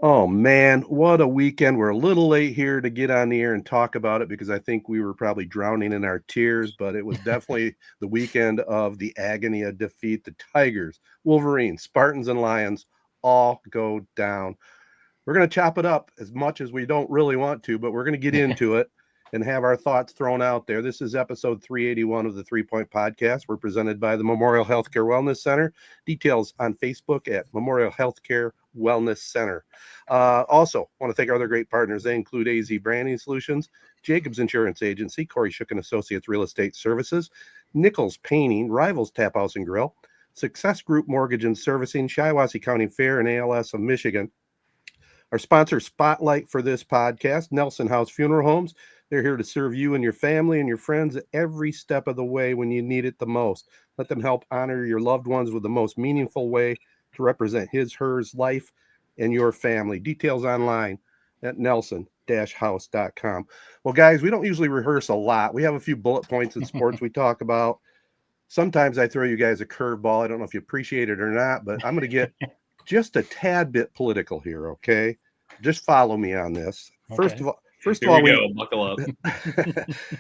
Oh man, what a weekend. We're a little late here to get on the air and talk about it because I think we were probably drowning in our tears, but it was definitely the weekend of the agony of defeat. The Tigers, Wolverines, Spartans, and Lions all go down. We're going to chop it up as much as we don't really want to, but we're going to get into it and have our thoughts thrown out there. This is episode 381 of the 3 Point Podcast. We're presented by the Memorial Healthcare Wellness Center. Details on Facebook at Memorial Healthcare Wellness Center. Also, want to thank our other great partners. They include AZee Branding Solutions, Jacobs Insurance Agency, Kori Associates Real Estate Services, Nichols Painting, Rivals Taphouse and Grille, Success Group Mortgage and Servicing, Shiawassee County Fair and ALS of Michigan. Our sponsor spotlight for this podcast, Nelson House Funeral Homes. They're here to serve you and your family and your friends every step of the way when you need it the most. Let them help honor your loved ones with the most meaningful way to represent his, hers, life, and your family. Details online at nelson-house.com. Well, guys, we don't usually rehearse a lot. We have a few bullet points in sports we talk about. Sometimes I throw you guys a curveball. I don't know if you appreciate it or not, but I'm going to get just a tad bit political here, okay? Just follow me on this. Okay. First of all, buckle up.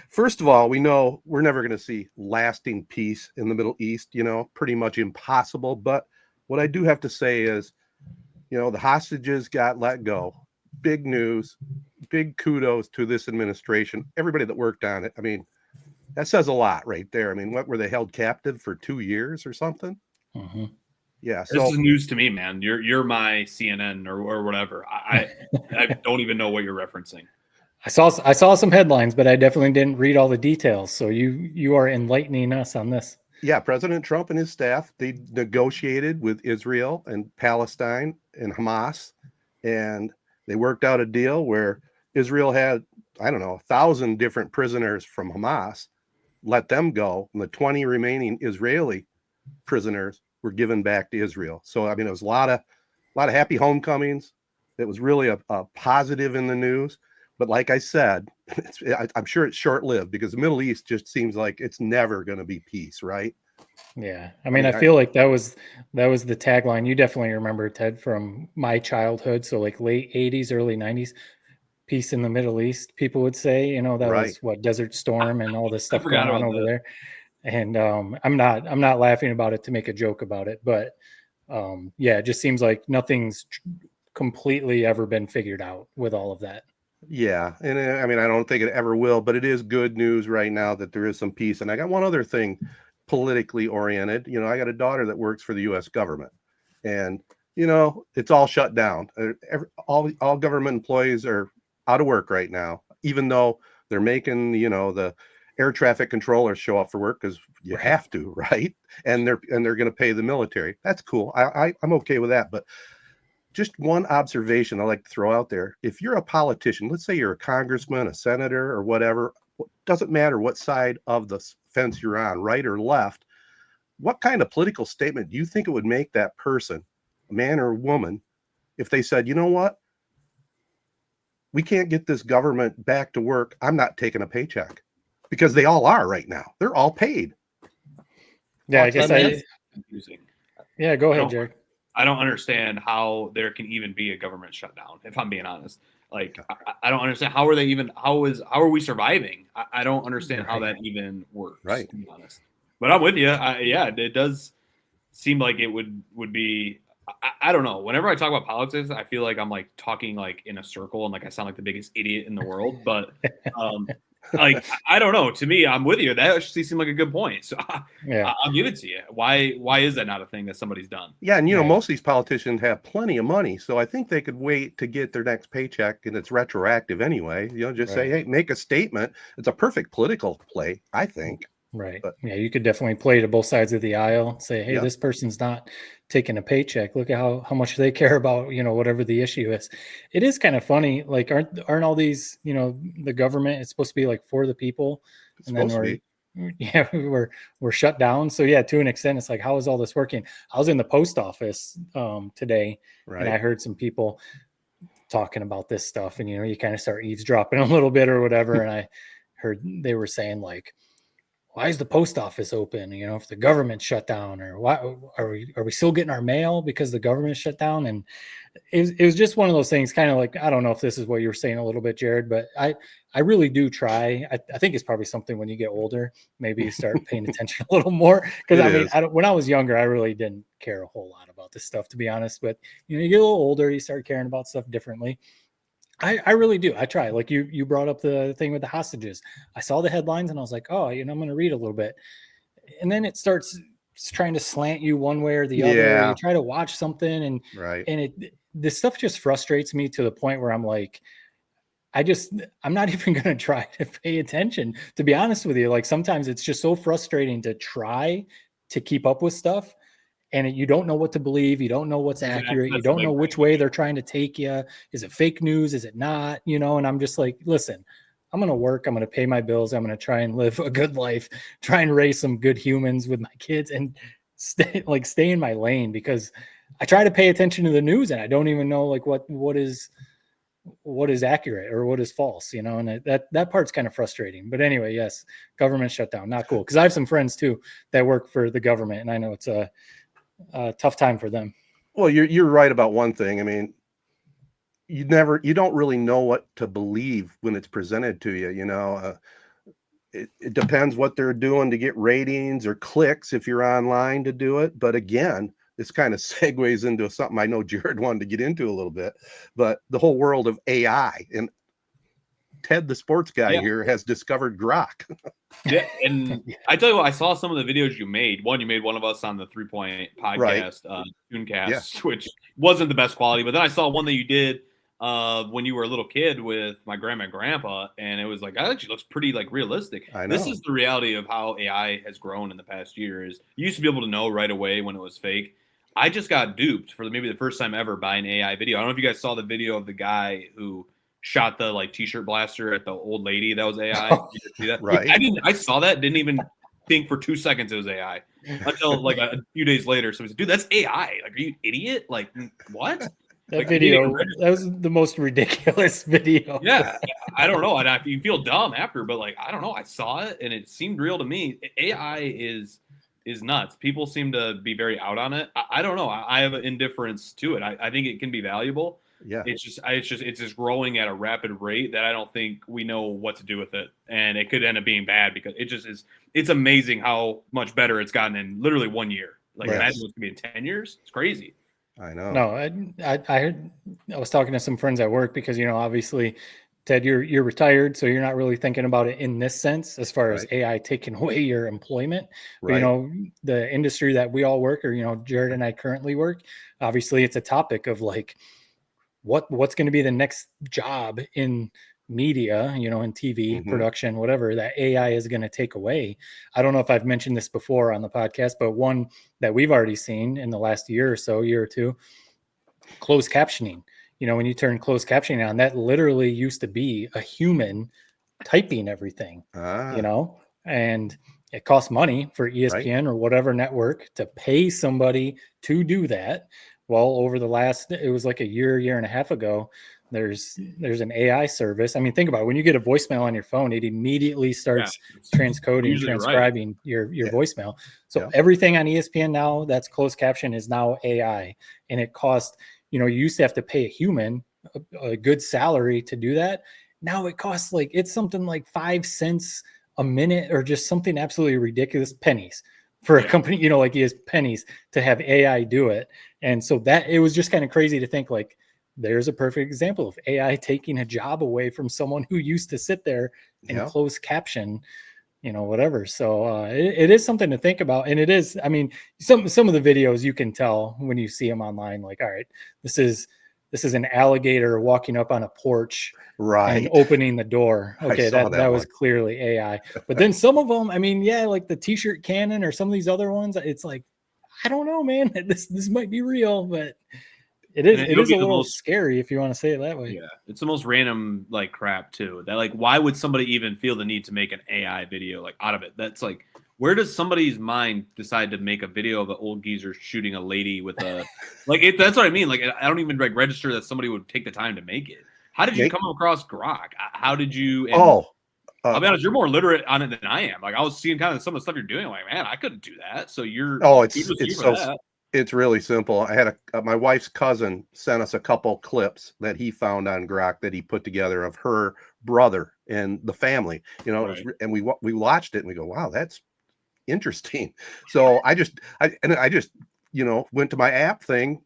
First of all, we know we're never going to see lasting peace in the Middle East, pretty much impossible. But what I do have to say is, the hostages got let go. Big news, big kudos to this administration, everybody that worked on it. I mean, that says a lot right there. I mean, what were they held captive for 2 years or something? Mm-hmm. Yeah, so this is news to me, man. You're my CNN or whatever. I don't even know what you're referencing. I saw some headlines, but I definitely didn't read all the details. So you are enlightening us on this. Yeah, President Trump and his staff, they negotiated with Israel and Palestine and Hamas, and they worked out a deal where Israel had, 1,000 different prisoners from Hamas, let them go, and the 20 remaining Israeli prisoners were given back to Israel. So, I mean, it was a lot of happy homecomings. It was really a positive in the news. But like I said, I'm sure it's short-lived because the Middle East just seems like it's never going to be peace, right? Yeah. I mean, I feel like that was the tagline. You definitely remember, Ted, from my childhood. So like late 80s, early 90s, peace in the Middle East, people would say, that Right. was what Desert Storm and all this stuff forgot going on about over that. there. And I'm not laughing about it to make a joke about it, but yeah, it just seems like nothing's completely ever been figured out with all of that. Yeah. And I mean, I don't think it ever will, but it is good news right now that there is some peace. And I got one other thing politically oriented. I got a daughter that works for the U.S. government, and, it's all shut down. All government employees are out of work right now, even though they're making, the air traffic controllers show up for work because you have to, right? And they're going to pay the military. That's cool. I'm okay with that. But just one observation I like to throw out there. If you're a politician, let's say you're a congressman, a senator, or whatever, doesn't matter what side of the fence you're on, right or left, what kind of political statement do you think it would make that person, man or woman, if they said, you know what? We can't get this government back to work. I'm not taking a paycheck, because they all are right now. They're all paid. Yeah, I guess confusing. Yeah, go ahead, Jared. I don't understand how there can even be a government shutdown, if I'm being honest. Like, I don't understand how are we surviving? I don't understand how that even works, right, to be honest. But I'm with you. Yeah, it does seem like it would be. I don't know. Whenever I talk about politics, I feel like I'm like talking like in a circle and like I sound like the biggest idiot in the world. But like, I don't know. To me, I'm with you. That actually seemed like a good point. So yeah, I'll give it to you. Why is that not a thing that somebody's done? Yeah, and most of these politicians have plenty of money, so I think they could wait to get their next paycheck, and it's retroactive anyway. Just say, hey, make a statement. It's a perfect political play, I think. Right. But, yeah, you could definitely play to both sides of the aisle. Say, hey, this person's not taking a paycheck. Look at how much they care about, whatever the issue is. It is kind of funny. Like, aren't all these, the government is supposed to be like for the people, and then we're shut down. So yeah, to an extent, it's like, how is all this working? I was in the post office today, and I heard some people talking about this stuff, and you kind of start eavesdropping a little bit or whatever, and I heard they were saying like, why is the post office open? You know, if the government shut down, or why are we still getting our mail because the government shut down? And it was just one of those things, kind of like, I don't know if this is what you were saying a little bit, Jared, but I really do try. I think it's probably something when you get older, maybe you start paying attention a little more. Because I mean, when I was younger, I really didn't care a whole lot about this stuff, to be honest. But you know, you get a little older, you start caring about stuff differently. I really do. I try. Like you brought up the thing with the hostages. I saw the headlines and I was like, oh, you know, I'm going to read a little bit, and then it starts trying to slant you one way or the other. Or you try to watch something, and this stuff just frustrates me to the point where I'm like, I'm not even going to try to pay attention, to be honest with you. Like sometimes it's just so frustrating to try to keep up with stuff, and you don't know what to believe. You don't know what's accurate. You don't know which way they're trying to take you. Is it fake news? Is it not? You know, and I'm just like, listen, I'm going to work. I'm going to pay my bills. I'm going to try and live a good life, try and raise some good humans with my kids, and stay in my lane, because I try to pay attention to the news and I don't even know like what is accurate or what is false, you know, and that part's kind of frustrating. But anyway, yes, government shutdown, not cool. Because I have some friends too that work for the government, and I know it's a tough time for them. Well, you're right about one thing. I mean, you don't really know what to believe when it's presented to you. You know, it depends what they're doing to get ratings or clicks if you're online to do it. But again, this kind of segues into something I know Jared wanted to get into a little bit, but the whole world of AI, and Ted, the sports guy here, has discovered Grok. Yeah, and I tell you what, I saw some of the videos you made. You made one of us on the 3 Point podcast, Tooncast, which wasn't the best quality. But then I saw one that you did when you were a little kid with my grandma and grandpa, and it was like, that actually looks pretty like realistic. I know. This is the reality of how AI has grown in the past year. Is you used to be able to know right away when it was fake. I just got duped for maybe the first time ever by an AI video. I don't know if you guys saw the video of the guy who shot the like t-shirt blaster at the old lady. That was AI. Did you see that? Right. I saw that. Didn't even think for 2 seconds it was AI until like a few days later. Somebody said, dude, that's AI. Like, are you an idiot? Like, what? That like, video, that was the most ridiculous video. Yeah. I don't know. You feel dumb after, but like, I don't know. I saw it and it seemed real to me. AI is nuts. People seem to be very out on it. I don't know. I have an indifference to it. I think it can be valuable. Yeah. It's just growing at a rapid rate that I don't think we know what to do with it. And it could end up being bad because it just is. It's amazing how much better it's gotten in literally 1 year. Like imagine what's going to be in 10 years. It's crazy. I know. No, I was talking to some friends at work because, you know, obviously, Ted, you're retired, so you're not really thinking about it in this sense as far as AI taking away your employment. But, you know, the industry that we all work, or, you know, Jared and I currently work, obviously it's a topic of like what's going to be the next job in media, you know, in TV production, whatever, that AI is going to take away. I don't know if I've mentioned this before on the podcast, but one that we've already seen in the last year or two, closed captioning. You know, when you turn closed captioning on, that literally used to be a human typing everything, you know, and it costs money for ESPN or whatever network to pay somebody to do that. Well, over the last, it was like a year and a half ago, there's an AI service. I mean, think about it. When you get a voicemail on your phone, it immediately starts transcoding, transcribing your voicemail. So everything on ESPN now that's closed caption is now AI, and it costs. You know, you used to have to pay a human a good salary to do that. Now it costs like, it's something like 5 cents a minute or just something absolutely ridiculous, pennies for a company, you know, like pennies to have AI do it. And so that it was just kind of crazy to think like, there's a perfect example of AI taking a job away from someone who used to sit there and close caption, you know, whatever. So it is something to think about. And it is, I mean, some of the videos you can tell when you see them online, like, all right, this is an alligator walking up on a porch and opening the door. Okay, that was clearly AI. But then some of them, I mean, like the t-shirt cannon or some of these other ones, it's like, I don't know, man, this might be real, but it is a little scary if you want to say it that way. Yeah, it's the most random like crap too. That like, why would somebody even feel the need to make an AI video like out of it? That's like, where does somebody's mind decide to make a video of an old geezer shooting a lady with a like? That's what I mean. Like, I don't even like register that somebody would take the time to make it. How did you come across Grok? How did you? I'll be honest, you're more literate on it than I am. Like I was seeing kind of some of the stuff you're doing. I'm like, man, I couldn't do that. So it's really simple. I had my wife's cousin sent us a couple clips that he found on Grok that he put together of her brother and the family, Right. and we watched it and we go, wow, that's interesting. So I just went to my app thing,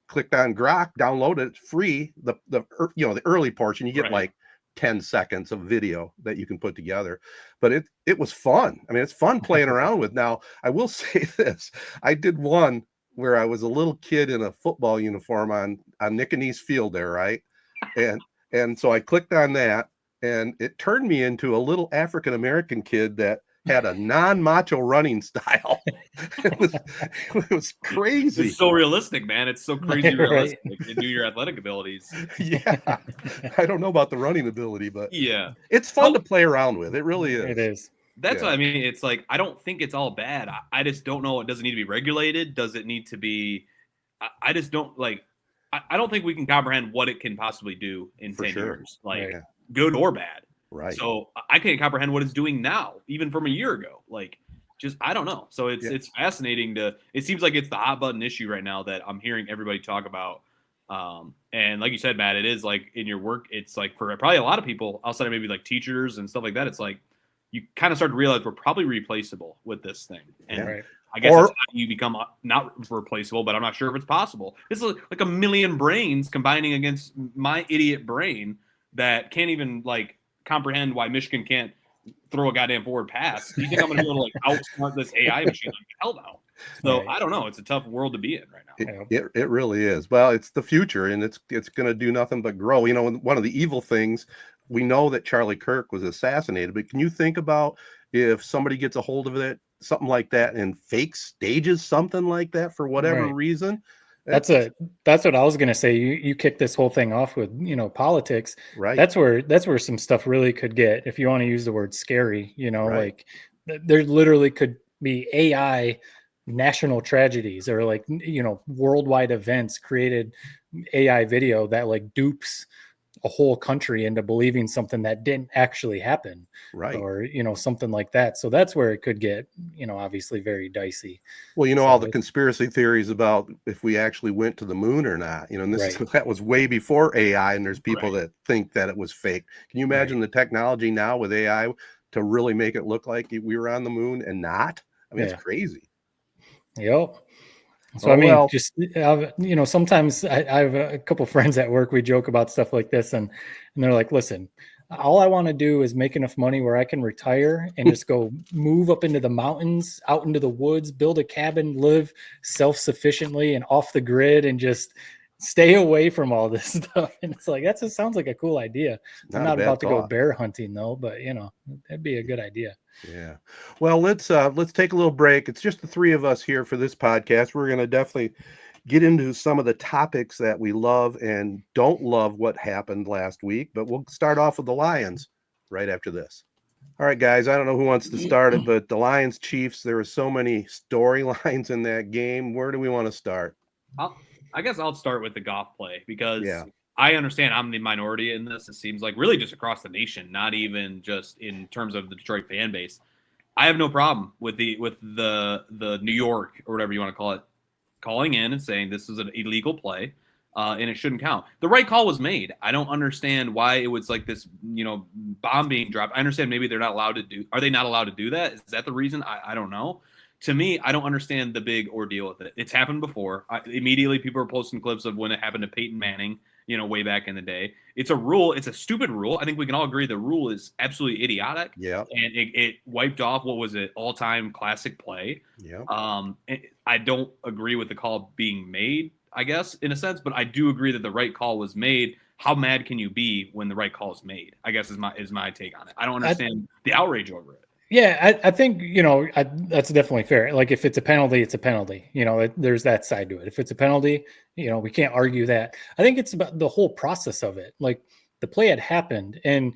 clicked on Grok, downloaded it, free. The early portion, you get like 10 seconds of video that you can put together, but it was fun. I mean, it's fun playing around with. Now I will say this, I did one where I was a little kid in a football uniform on Nichols field there, right? And so I clicked on that and it turned me into a little African-American kid that had a non-macho running style. It was crazy. It's so realistic, man. It's so crazy realistic. You do your athletic abilities. Yeah. I don't know about the running ability, but yeah, it's fun to play around with. It really is. It is. That's what I mean. It's like, I don't think it's all bad. I just don't know. Does it need to be regulated? Does it need to be, I just don't like, I don't think we can comprehend what it can possibly do in 10 years, like good or bad. Right. So I can't comprehend what it's doing now, even from a year ago. Like, just, I don't know. So it's fascinating it seems like it's the hot button issue right now that I'm hearing everybody talk about. And like you said, Matt, it is like in your work, it's like for probably a lot of people outside of maybe like teachers and stuff like that, it's like you kind of start to realize we're probably replaceable with this thing. And I guess that's how you become not replaceable, but I'm not sure if it's possible. It's like a million brains combining against my idiot brain that can't even like comprehend why Michigan can't throw a goddamn forward pass. Do you think I'm going to be able to like outsmart this AI machine? Like, hell no. So I don't know. It's a tough world to be in right now. It really is. Well, it's the future, and it's going to do nothing but grow. One of the evil things, we know that Charlie Kirk was assassinated, but can you think about if somebody gets a hold of it, something like that, and fake stages something like that for whatever reason? That's what I was going to say. You kick this whole thing off with, politics. Right. That's where some stuff really could get, if you want to use the word scary, like there literally could be AI national tragedies or like, worldwide events created AI video that like dupes a whole country into believing something that didn't actually happen. Right. Or, something like that. So that's where it could get, obviously very dicey. Well, all the conspiracy theories about if we actually went to the moon or not, and that was way before AI, and there's people that think that it was fake. Can you imagine the technology now with AI to really make it look like we were on the moon and not? I mean, it's crazy. Yep. So just sometimes I have a couple friends at work. We joke about stuff like this, and they're like, "Listen, all I want to do is make enough money where I can retire and just go move up into the mountains, out into the woods, build a cabin, live self-sufficiently and off the grid, and just stay away from all this stuff." And it's like, that just sounds like a cool idea. I'm not about to go bear hunting though, but that'd be a good idea. Yeah. Well, let's take a little break. It's just the three of us here for this podcast. We're going to definitely get into some of the topics that we love and don't love what happened last week, but we'll start off with the Lions right after this. All right, guys, I don't know who wants to start it, but the Lions Chiefs, there were so many storylines in that game. Where do we want to start? I guess I'll start with the Goff play because I understand I'm the minority in this. It seems like really just across the nation, not even just in terms of the Detroit fan base. I have no problem with the New York or whatever you want to call it, calling in and saying this is an illegal play and it shouldn't count. The right call was made. I don't understand why it was like this, bomb being dropped. I understand maybe they're not allowed to do. Are they not allowed to do that? Is that the reason? I don't know. To me, I don't understand the big ordeal with it. It's happened before. Immediately, people are posting clips of when it happened to Peyton Manning, way back in the day. It's a rule. It's a stupid rule. I think we can all agree the rule is absolutely idiotic. Yeah. And it wiped off what was it all-time classic play. Yeah. I don't agree with the call being made, I guess, in a sense, but I do agree that the right call was made. How mad can you be when the right call is made? I guess is my take on it. I don't understand the outrage over it. Yeah, I think, that's definitely fair. Like if it's a penalty, it's a penalty. There's that side to it. If it's a penalty, we can't argue that. I think it's about the whole process of it. Like the play had happened and,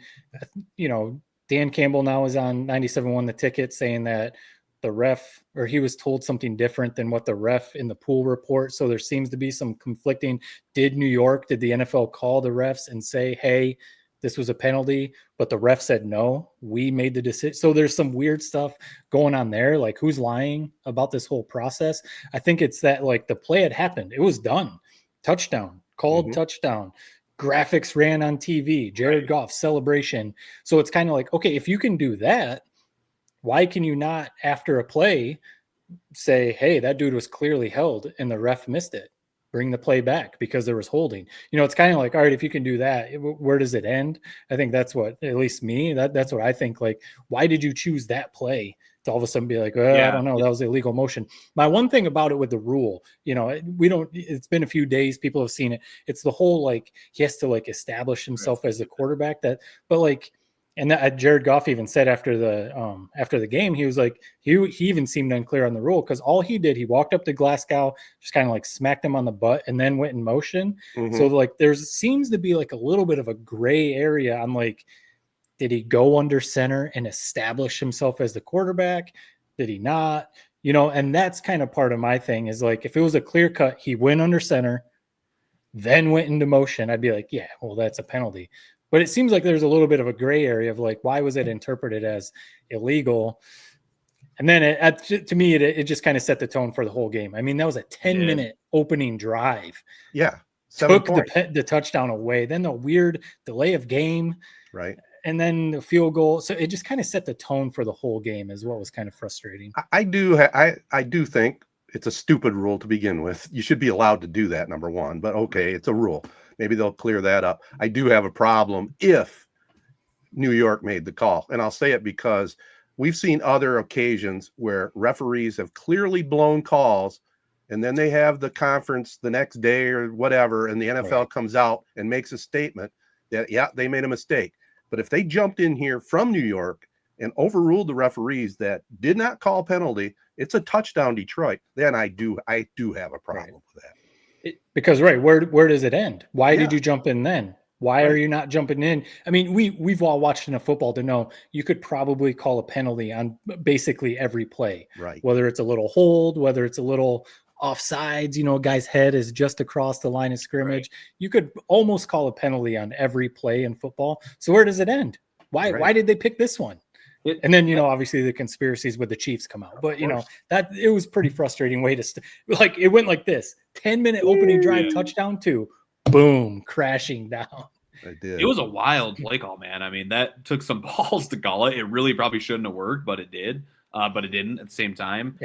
Dan Campbell now is on 97.1 The Ticket saying that the ref, or he was told something different than what the ref in the pool report. So there seems to be some conflicting. Did the NFL call the refs and say, hey, this was a penalty, but the ref said no. We made the decision. So there's some weird stuff going on there. Like, who's lying about this whole process? I think it's that, like, the play had happened. It was done. Touchdown, called touchdown. Graphics ran on TV. Jared Goff celebration. So it's kind of like, okay, if you can do that, why can you not, after a play, say, hey, that dude was clearly held and the ref missed it? Bring the play back because there was holding. It's kind of like, all right, if you can do that, where does it end? I think that's what, at least me, that's what I think. Like, why did you choose that play to all of a sudden be like, I don't know, that was illegal motion? My one thing about it with the rule, it's been a few days, people have seen it. It's the whole, like, he has to, like, establish himself as the quarterback, but like, and that Jared Goff even said after the game, he was like, he even seemed unclear on the rule, because all he did, he walked up to Glasgow, just kind of like smacked him on the butt, and then went in motion. So like, seems to be like a little bit of a gray area on, like, did he go under center and establish himself as the quarterback? Did he not? And that's kind of part of my thing, is like, if it was a clear cut, he went under center, then went into motion, I'd be like, yeah, well, that's a penalty. But it seems like there's a little bit of a gray area of, like, why was it interpreted as illegal? And then to me, it just kind of set the tone for the whole game. I mean, that was a 10-minute opening drive. Yeah. Took the touchdown away. Then the weird delay of game. Right. And then the field goal. So it just kind of set the tone for the whole game, is what was kind of frustrating. I do think it's a stupid rule to begin with. You should be allowed to do that, number one. But okay, it's a rule. Maybe they'll clear that up. I do have a problem if New York made the call. And I'll say it because we've seen other occasions where referees have clearly blown calls, and then they have the conference the next day or whatever, and the NFL comes out and makes a statement that, yeah, they made a mistake. But if they jumped in here from New York and overruled the referees that did not call penalty, it's a touchdown Detroit, then I do have a problem with that. Because where does it end? Why did you jump in then? Why are you not jumping in? I mean, we've all watched enough football to know you could probably call a penalty on basically every play, right? Whether it's a little hold, whether it's a little offsides, a guy's head is just across the line of scrimmage. You could almost call a penalty on every play in football. So where does it end? Why did they pick this one? And then, obviously the conspiracies with the Chiefs come out, but that it was pretty frustrating way to like, it went like this: 10-minute opening drive, touchdown to boom, crashing down. It was a wild play call, man. I mean, that took some balls to call it. It really probably shouldn't have worked, but it did. But it didn't at the same time.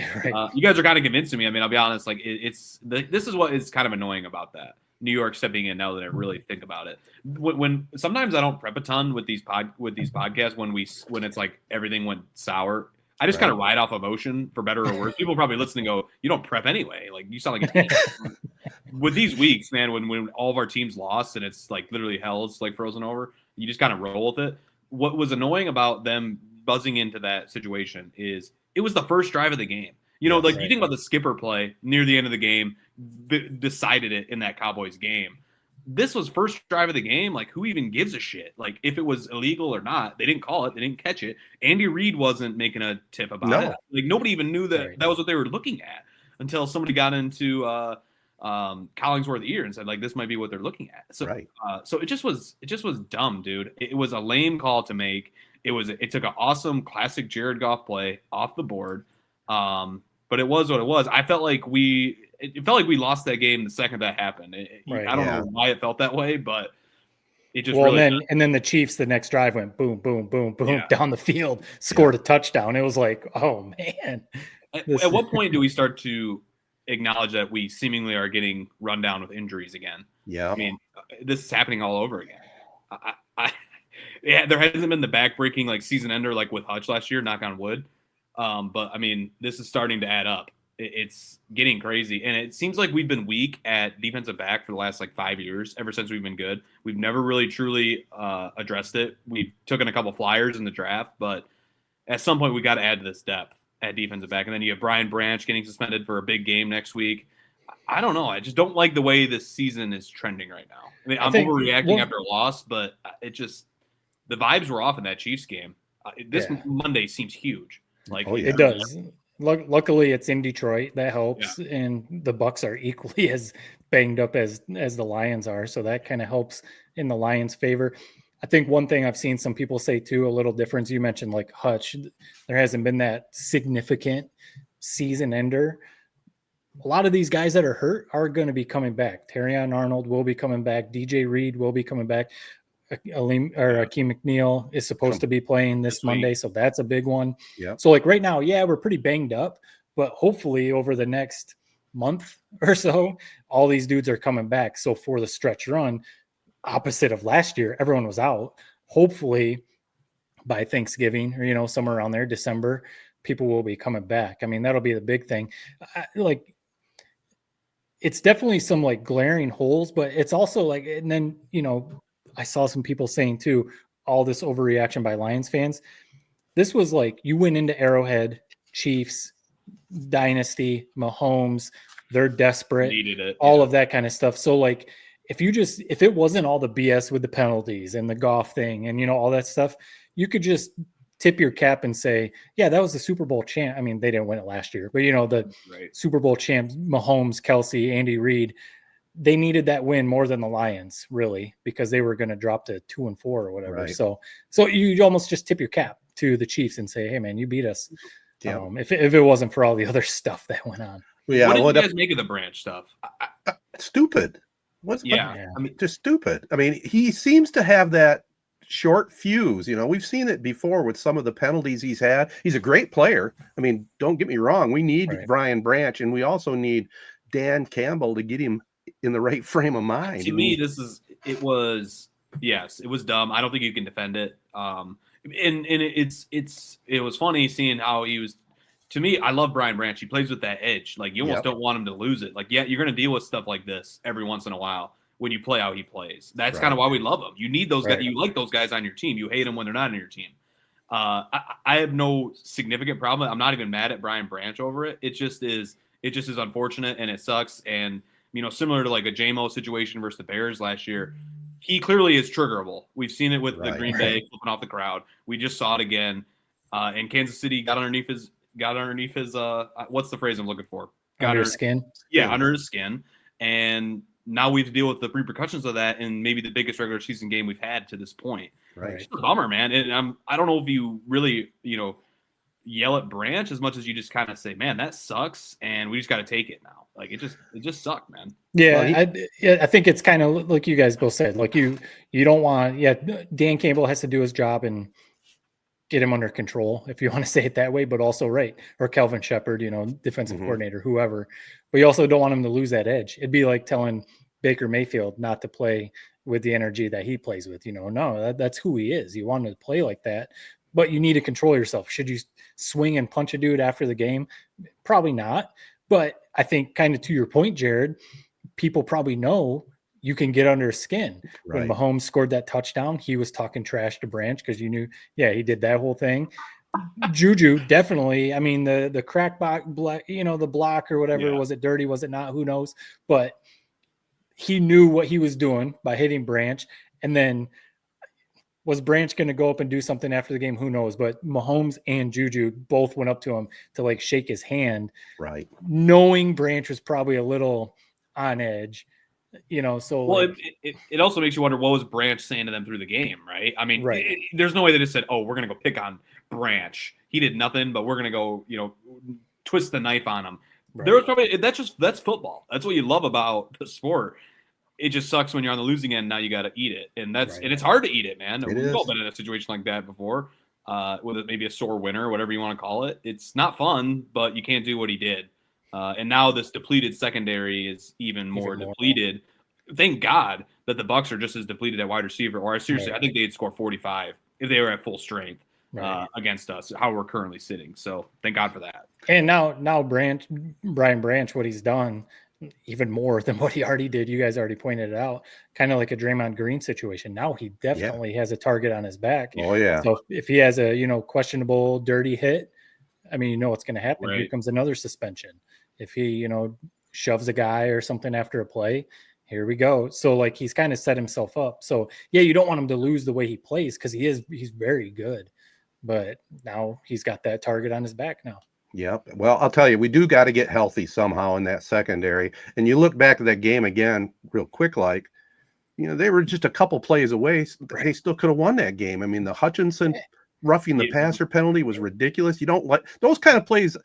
You guys are kind of convincing me. I mean, I'll be honest. Like, this is what is kind of annoying about that. New York stepping in, now that I really think about it. When sometimes I don't prep a ton with these podcasts when it's like everything went sour. I just kind of ride off emotion, for better or worse. People probably listening go, "You don't prep anyway. Like, you sound like a with these weeks, man. When all of our teams lost and it's like literally hell's like frozen over, you just kind of roll with it. What was annoying about them buzzing into that situation is it was the first drive of the game. You think about the skipper play near the end of the game, decided it in that Cowboys game. This was first drive of the game. Like, who even gives a shit? Like, if it was illegal or not, they didn't call it. They didn't catch it. Andy Reid wasn't making a tip about it. Like, nobody even knew that was what they were looking at until somebody got into Collingsworth's ear and said, like, this might be what they're looking at. So, so it just was dumb, dude. It was a lame call to make. It took an awesome classic Jared Goff play off the board. But it was what it was. It felt like we lost that game the second that happened. I don't know why it felt that way, but it just and then the Chiefs the next drive went boom, boom, boom, boom down the field, scored a touchdown. It was like, oh man. At what point do we start to acknowledge that we seemingly are getting run down with injuries again? Yeah. I mean, this is happening all over again. There hasn't been the back-breaking like season ender like with Hutch last year, knock on wood. But I mean, this is starting to add up. It's getting crazy. And it seems like we've been weak at defensive back for the last like 5 years, ever since we've been good. We've never really truly addressed it. We've taken a couple flyers in the draft, but at some point we got to add to this depth at defensive back. And then you have Brian Branch getting suspended for a big game next week. I don't know. I just don't like the way this season is trending right now. I mean, I'm overreacting after a loss, but the vibes were off in that Chiefs game. This Monday seems huge. Like, it does. Luckily, it's in Detroit. That helps, and the Bucs are equally as banged up as the Lions are, so that kind of helps in the Lions' favor. I think one thing I've seen some people say too, a little difference. You mentioned like Hutch. There hasn't been that significant season ender. A lot of these guys that are hurt are going to be coming back. Terrion Arnold will be coming back. DJ Reed will be coming back. Akeem McNeil is supposed to be playing this Monday, so that's a big one. Yeah. So like right now, yeah, we're pretty banged up, but hopefully over the next month or so, all these dudes are coming back. So for the stretch run, opposite of last year, everyone was out. Hopefully by Thanksgiving or, somewhere around there, December, people will be coming back. I mean, that'll be the big thing. It's definitely some like glaring holes, but it's also like, and then, I saw some people saying too, all this overreaction by Lions fans. This was like, you went into Arrowhead, Chiefs, Dynasty, Mahomes, they're desperate, needed it, all of that kind of stuff. So like, if it wasn't all the BS with the penalties and the Goff thing and, all that stuff, you could just tip your cap and say, yeah, that was the Super Bowl champ. I mean, they didn't win it last year, but the Super Bowl champ, Mahomes, Kelsey, Andy Reid, they needed that win more than the Lions, really, because they were going to drop to 2-4 or whatever. Right. So you almost just tip your cap to the Chiefs and say, hey man, you beat us. Yeah. If it wasn't for all the other stuff that went on. Yeah. What did you guys make of the Branch stuff? Stupid. I mean, just stupid. I mean, he seems to have that short fuse. We've seen it before with some of the penalties he's had. He's a great player. I mean, don't get me wrong. We need Brian Branch, and we also need Dan Campbell to get him in the right frame of mind. To me, it was dumb. I don't think you can defend it. It was funny seeing how he was. To me, I love Brian Branch. He plays with that edge. Like, you almost don't want him to lose it. Like, yeah, you're going to deal with stuff like this every once in a while when you play how he plays. That's kind of why we love him. You need those guys. You like those guys on your team. You hate them when they're not on your team. I have no significant problem. I'm not even mad at Brian Branch over it. It just is unfortunate and it sucks. And, similar to like a JMO situation versus the Bears last year, he clearly is triggerable. We've seen it with the Green Bay flipping off the crowd. We just saw it again. And Kansas City got underneath his what's the phrase I'm looking for? Under his skin. Yeah, under his skin. And now we have to deal with the repercussions of that in maybe the biggest regular season game we've had to this point. Right. It's a bummer, man. And I don't know if you really, yell at Branch as much as you just kind of say, man, that sucks. And we just got to take it now. Like, it just sucked, man. Yeah. I think it's kind of like you guys both said, like you don't want, Dan Campbell has to do his job and get him under control, if you want to say it that way, but also or Kelvin Shepard, defensive coordinator, whoever, but you also don't want him to lose that edge. It'd be like telling Baker Mayfield not to play with the energy that he plays with, no, that's who he is. You want him to play like that, but you need to control yourself. Should you swing and punch a dude after the game? Probably not. But I think kind of to your point, Jared, people probably know you can get under his skin. When Mahomes scored that touchdown, he was talking trash to Branch because you knew, he did that whole thing. Juju, definitely. I mean, the crack block, the block or whatever, was it dirty? Was it not? Who knows? But he knew what he was doing by hitting Branch. And then was Branch going to go up and do something after the game? Who knows? But Mahomes and Juju both went up to him to like shake his hand. Right. Knowing Branch was probably a little on edge. So well, it also makes you wonder what was Branch saying to them through the game, right? I mean, there's no way they just said, "Oh, we're gonna go pick on Branch. He did nothing, but we're gonna go, twist the knife on him." Right. There was probably that's football. That's what you love about the sport. It just sucks when you're on the losing end. Now you got to eat it, and and it's hard to eat it, man. We've all been in a situation like that before, with maybe a sore winner, whatever you want to call it. It's not fun, but you can't do what he did. And now this depleted secondary is even more depleted. Thank God that the Bucs are just as depleted at wide receiver. Or I think they'd score 45 if they were at full strength against us, how we're currently sitting. So thank God for that. And now Brian Branch, what he's done, even more than what he already did. You guys already pointed it out, kind of like a Draymond Green situation. Now he definitely has a target on his back. Oh yeah. So if he has a questionable, dirty hit, I mean, what's going to happen. Here comes another suspension. If he, shoves a guy or something after a play, here we go. So like he's kind of set himself up. So you don't want him to lose the way he plays because he's very good. But now he's got that target on his back now. Yep. Well, I'll tell you, we do got to get healthy somehow in that secondary. And you look back at that game again, real quick, like, they were just a couple plays away. They still could have won that game. I mean, the Hutchinson roughing the passer penalty was ridiculous. You don't like those kind of plays.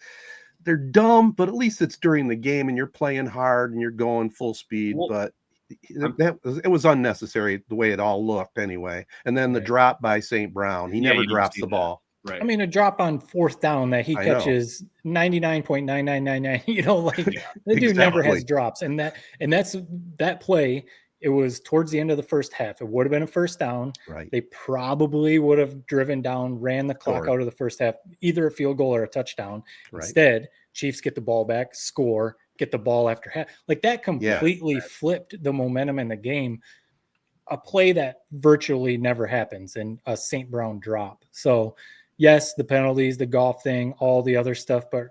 They're dumb, but at least it's during the game and you're playing hard and you're going full speed. But it was unnecessary the way it all looked anyway. And then the drop by St. Brown, he never drops the ball. Right. I mean, a drop on fourth down that he catches 99.9999. The dude never has drops, and that's that play. It was towards the end of the first half. It would have been a first down. Right. They probably would have driven down, ran the clock out of the first half, either a field goal or a touchdown. Right. Instead, Chiefs get the ball back, score, get the ball after half. Like that completely flipped the momentum in the game. A play that virtually never happens, and a St. Brown drop. So. Yes, the penalties, the golf thing, all the other stuff, but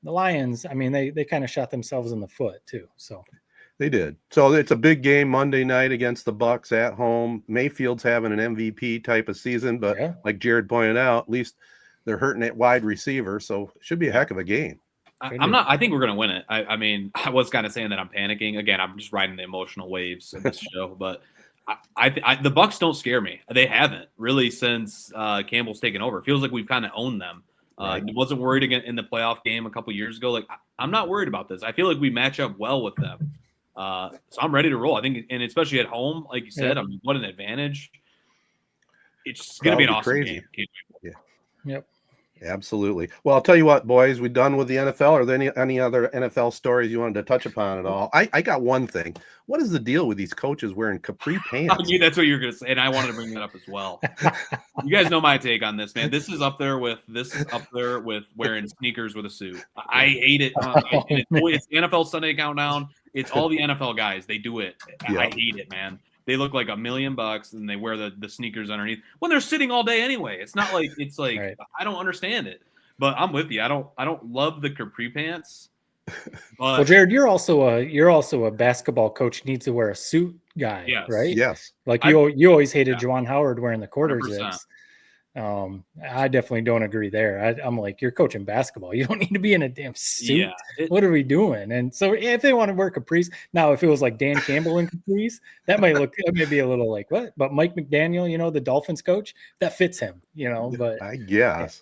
the Lions, I mean, they kind of shot themselves in the foot too. So they did. So it's a big game Monday night against the Bucs at home. Mayfield's having an MVP type of season, but like Jared pointed out, at least they're hurting at wide receiver, so it should be a heck of a game. I think we're going to win it. I mean, I was kind of saying that I'm panicking. Again, I'm just riding the emotional waves of this show, but the Bucs don't scare me. They haven't really since Campbell's taken over. It feels like we've kind of owned them. Wasn't worried again in the playoff game a couple years ago. Like I'm not worried about this. I feel like we match up well with them. So I'm ready to roll. I think, and especially at home, like you said, I mean, what an advantage. It's going to be an awesome game. Yeah. Yep. Absolutely. Well, I'll tell you what, boys, we done with the NFL. Are there any other NFL stories you wanted to touch upon at all? I got one thing. What is the deal with these coaches wearing capri pants? I knew that's what you were going to say, and I wanted to bring that up as well. You guys know my take on this, man. This is up there with wearing sneakers with a suit. I hate it. It's the NFL Sunday Countdown. It's all the NFL guys. They do it. I hate it, man. They look like $1 million and they wear the sneakers underneath when they're sitting all day anyway. It's not like right. I don't understand it, but I'm with you. I don't love the capri pants. But, well, Jared, you're also a basketball coach who needs to wear a suit guy, right? Yes. Like you always hated Juwan Howard wearing the quarter zips. I definitely don't agree there. I'm like, you're coaching basketball. You don't need to be in a damn suit. What are we doing? And so if they want to wear capris, now if it was like Dan Campbell in capris, that might be a little like what? But Mike McDaniel, the Dolphins coach, that fits him, But I guess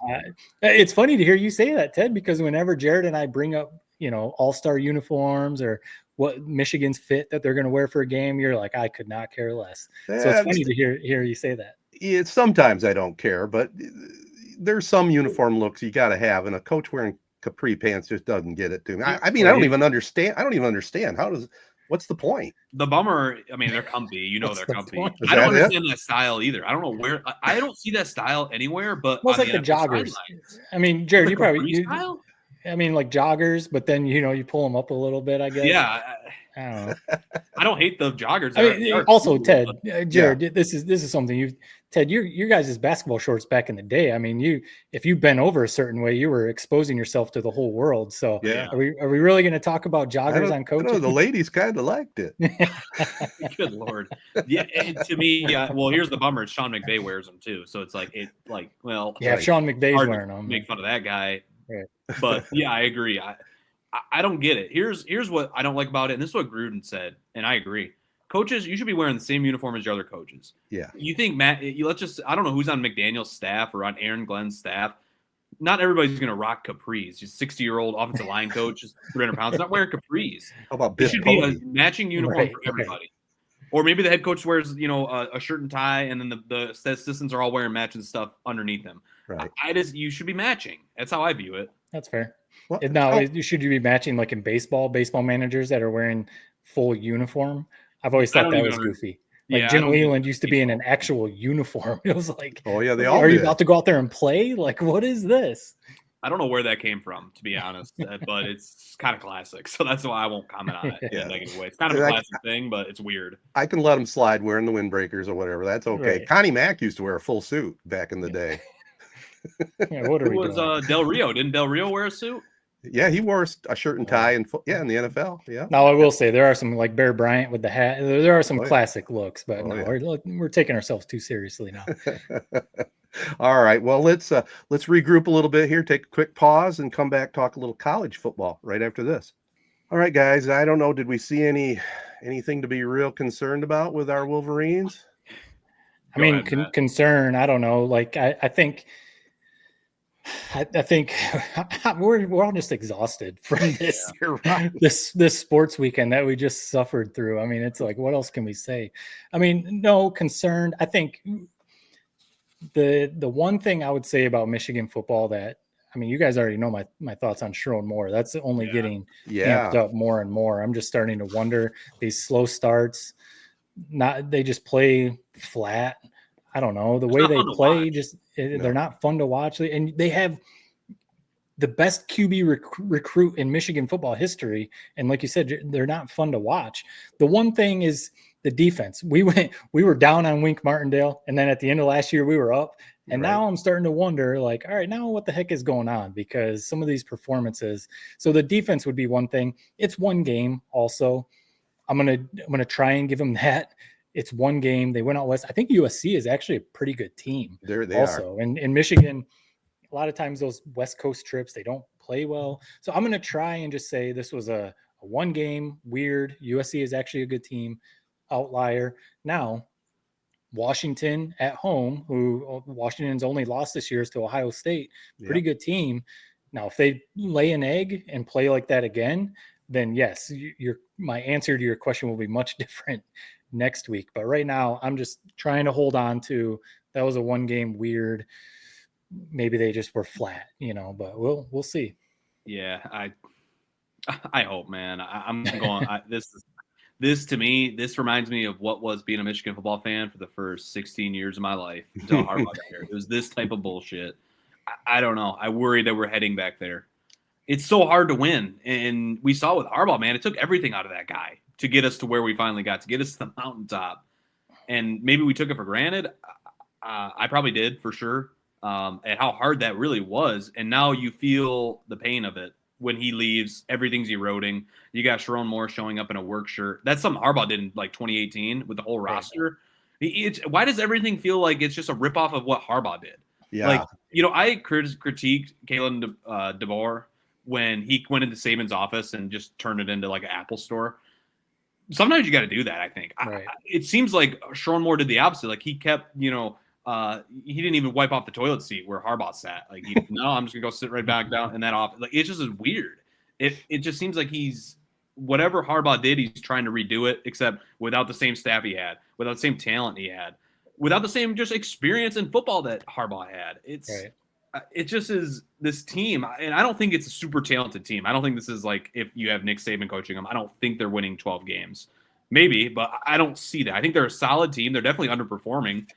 it's funny to hear you say that, Ted, because whenever Jared and I bring up, all-star uniforms or what Michigan's fit that they're going to wear for a game, you're like, I could not care less. So it's funny to hear you say that. Sometimes I don't care, but there's some uniform looks you got to have, and a coach wearing capri pants just doesn't get it to me. I mean, I don't even understand. What's the point? The bummer, I mean, they're comfy. They're comfy. I don't understand that style either. I don't know where. I don't see that style anywhere. But it's like the joggers. I mean, Jared, you probably. I mean, like joggers, but then you pull them up a little bit. I guess. Yeah. I don't know. I don't hate the joggers. I mean, also, Ted, Jared, this is something Ted, your guys' basketball shorts back in the day. I mean, if you bent over a certain way, you were exposing yourself to the whole world. So, are we really going to talk about joggers on coaching? The ladies kind of liked it. Good Lord, yeah. And to me, well, here's the bummer: Sean McVay wears them too. So it's like if Sean McVay's wearing them, make fun of that guy. Right. But yeah, I agree. I don't get it. Here's what I don't like about it, and this is what Gruden said, and I agree. Coaches, you should be wearing the same uniform as your other coaches. Yeah. You think I don't know who's on McDaniel's staff or on Aaron Glenn's staff. Not everybody's going to rock capris. He's a 60-year-old offensive line coach, just 300 pounds, not wearing capris. How about it should be a matching uniform for everybody. Or maybe the head coach wears, a shirt and tie, and then the assistants are all wearing matching stuff underneath them. Right. You should be matching. That's how I view it. That's fair. Now, should you be matching like in baseball managers that are wearing full uniform? I've always thought that was goofy. Like Jim Leland used to be in an actual uniform. It was like, oh yeah, they all. Are you about to go out there and play? Like, what is this? I don't know where that came from, to be honest, but it's kind of classic. So that's why I won't comment on it in a negative way. It's kind of a classic thing, but it's weird. I can let them slide wearing the windbreakers or whatever. That's okay. Right. Connie Mack used to wear a full suit back in the day. What are we doing? Del Rio. Didn't Del Rio wear a suit? Yeah, he wore a shirt and tie in the NFL. Yeah. Now I will say there are some like Bear Bryant with the hat. There are some classic looks, but we're taking ourselves too seriously now. All right. Well, let's regroup a little bit here. Take a quick pause and come back talk a little college football right after this. All right, guys. I don't know. Did we see any anything to be real concerned about with our Wolverines? I mean, concern, I don't know. Like, I think we're all just exhausted from this Right. this sports weekend that we just suffered through. I mean, it's like, what else can we say? I mean, no, concerned. I think the one thing I would say about Michigan football that, I mean, you guys already know my thoughts on Sharon Moore. That's only getting amped up more and more. I'm just starting to wonder, these slow starts, they just play flat. I don't know, the way they play, they're not fun to watch. And they have the best QB recruit in Michigan football history. And like you said, they're not fun to watch. The one thing is the defense. We were down on Wink Martindale, and then at the end of last year we were up. And now I'm starting to wonder, like, all right, now what the heck is going on? Because some of these performances. So the defense would be one thing. It's one game also. I'm gonna try and give them that. It's one game. They went out west. I think USC is actually a pretty good team. They also. And in Michigan, a lot of times those West Coast trips, they don't play well. So I'm going to try and just say this was a one game, weird. USC is actually a good team, outlier. Now, Washington at home, who Washington's only lost this year is to Ohio State, pretty good team. Now, if they lay an egg and play like that again, then yes, my answer to your question will be much different next week. But right now, I'm just trying to hold on to, that was a one game weird. Maybe they just were flat, but we'll see. Yeah, I hope, man. I'm going. This to me, this reminds me of what was being a Michigan football fan for the first 16 years of my life until Harbaugh got here. It was this type of bullshit. I don't know. I worry that we're heading back there. It's so hard to win, and we saw with Harbaugh, man. It took everything out of that guy to get us to where we finally got, to get us to the mountaintop. And maybe we took it for granted. I probably did, for sure. And how hard that really was. And now you feel the pain of it. When he leaves, everything's eroding. You got Sharon Moore showing up in a work shirt. That's something Harbaugh did in like 2018 with the whole roster. Why does everything feel like it's just a ripoff of what Harbaugh did? Yeah. Like, I critiqued Kalen DeBoer when he went into Saban's office and just turned it into like an Apple store. Sometimes you got to do that, I think. It seems like Sharon Moore did the opposite. Like, he kept, he didn't even wipe off the toilet seat where Harbaugh sat. Like, no, I'm just gonna go sit right back down in that office. Like, it's just as weird. It just seems like he's, whatever Harbaugh did, he's trying to redo it, except without the same staff he had, without the same talent he had, without the same just experience in football that Harbaugh had. It just is this team, and I don't think it's a super talented team. I don't think this is like if you have Nick Saban coaching them. I don't think they're winning 12 games. Maybe, but I don't see that. I think they're a solid team. They're definitely underperforming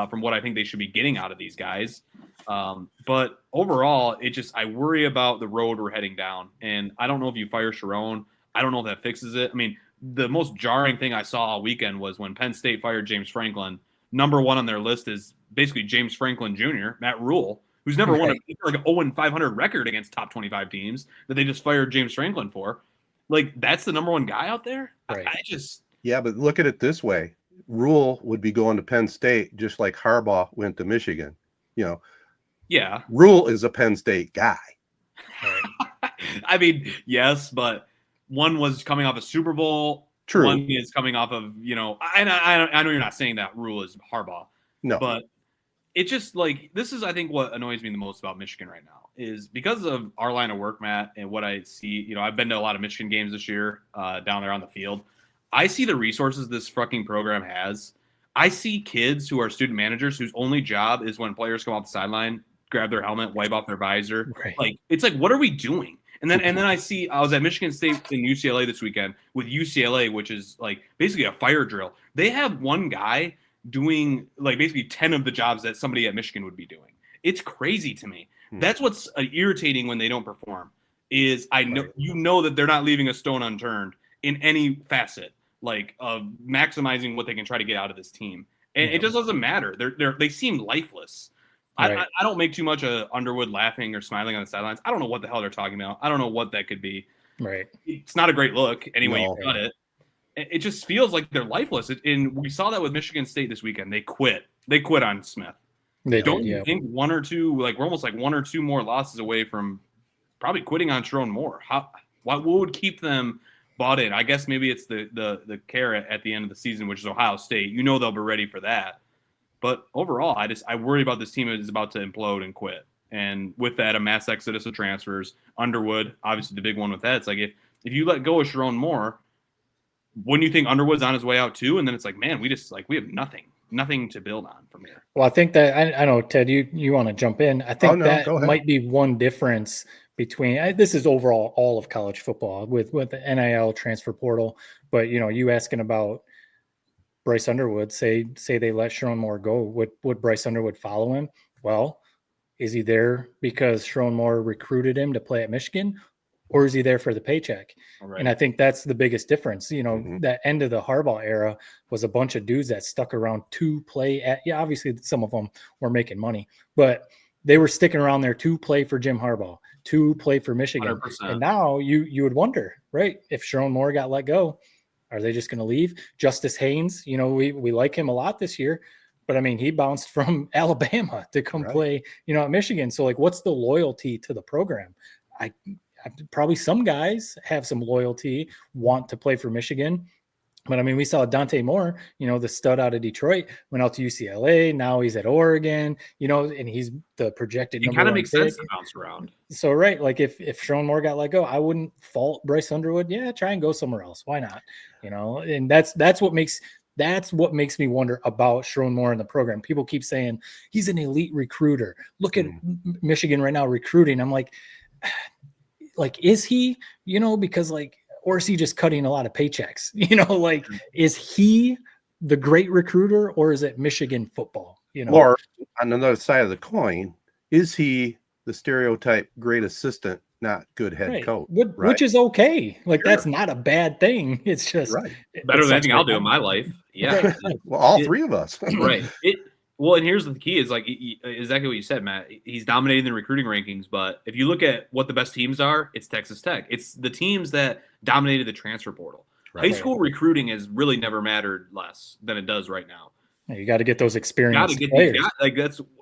from what I think they should be getting out of these guys. But overall, I worry about the road we're heading down. And I don't know if you fire Sharon. I don't know if that fixes it. I mean, the most jarring thing I saw all weekend was when Penn State fired James Franklin. Number one on their list is basically James Franklin Jr., Matt Rule, who's never won like an 0-500 record against top 25 teams that they just fired James Franklin for. Like, that's the number one guy out there? Right. Yeah, but look at it this way. Rule would be going to Penn State just like Harbaugh went to Michigan. Yeah. Rule is a Penn State guy. I mean, yes, but one was coming off a Super Bowl. True. One is coming off of, I know you're not saying that Rule is Harbaugh. No. But it's just like, this is, I think, what annoys me the most about Michigan right now is because of our line of work, Matt, and what I see. I've been to a lot of Michigan games this year down there on the field. I see the resources this fucking program has. I see kids who are student managers whose only job is when players come off the sideline, grab their helmet, wipe off their visor. Right. Like, it's like, what are we doing? And then I was at Michigan State and UCLA this weekend with UCLA, which is like basically a fire drill. They have one guy doing like basically 10 of the jobs that somebody at Michigan would be doing. It's crazy to me. That's what's irritating when they don't perform is know that they're not leaving a stone unturned in any facet, like of maximizing what they can try to get out of this team. And it just doesn't matter. They seem lifeless. Right. I don't make too much of Underwood laughing or smiling on the sidelines. I don't know what the hell they're talking about. I don't know what that could be. Right. It's not a great look anyway you cut it. It just feels like they're lifeless. And we saw that with Michigan State this weekend. They quit. They quit on Smith. They don't think one or two, like we're almost like one or two more losses away from probably quitting on Sharon Moore. What would keep them bought in. I guess maybe it's the carrot at the end of the season, which is Ohio State. You know they'll be ready for that. But overall, I worry about this team is about to implode and quit. And with that, a mass exodus of transfers. Underwood, obviously the big one with that. It's like if you let go of Sharon Moore, wouldn't you think Underwood's on his way out too? And then it's like, man, we have nothing to build on from here. Well, I think that I know, Ted, you want to jump in. I think that might be one difference between this is overall all of college football with the NIL transfer portal. But you asking about Bryce Underwood, say they let Sharon Moore go, would Bryce Underwood follow him? Well, is he there because Sharon Moore recruited him to play at Michigan, or is he there for the paycheck? Right. And I think that's the biggest difference. That end of the Harbaugh era was a bunch of dudes that stuck around to play at, obviously some of them were making money, but they were sticking around there to play for Jim Harbaugh, to play for Michigan. 100%. And now you would wonder, right? If Sharon Moore got let go, are they just going to leave? Justice Haynes, we like him a lot this year, but I mean, he bounced from Alabama to come play, at Michigan. So like, what's the loyalty to the program? Probably some guys have some loyalty, want to play for Michigan. But I mean, we saw Dante Moore, the stud out of Detroit, went out to UCLA. Now he's at Oregon, and he's the projected number one. It kind of makes sense to bounce around. So, right. Like if Sharon Moore got let go, I wouldn't fault Bryce Underwood. Yeah, try and go somewhere else. Why not? And that's what makes me wonder about Sharon Moore in the program. People keep saying he's an elite recruiter. Look at Michigan right now recruiting. I'm like, is he, because or is he just cutting a lot of paychecks? Is he the great recruiter, or is it Michigan football? Or on another side of the coin, is he the stereotype great assistant, not good head coach? Which is okay. That's not a bad thing. It's just better than anything I'll do in my life. Yeah. Well, all three of us. Right. Well, and here's the key is exactly what you said, Matt. He's dominating the recruiting rankings, but if you look at what the best teams are, it's Texas Tech. It's the teams that dominated the transfer portal. Right. High school recruiting has really never mattered less than it does right now. You got to get those experienced players.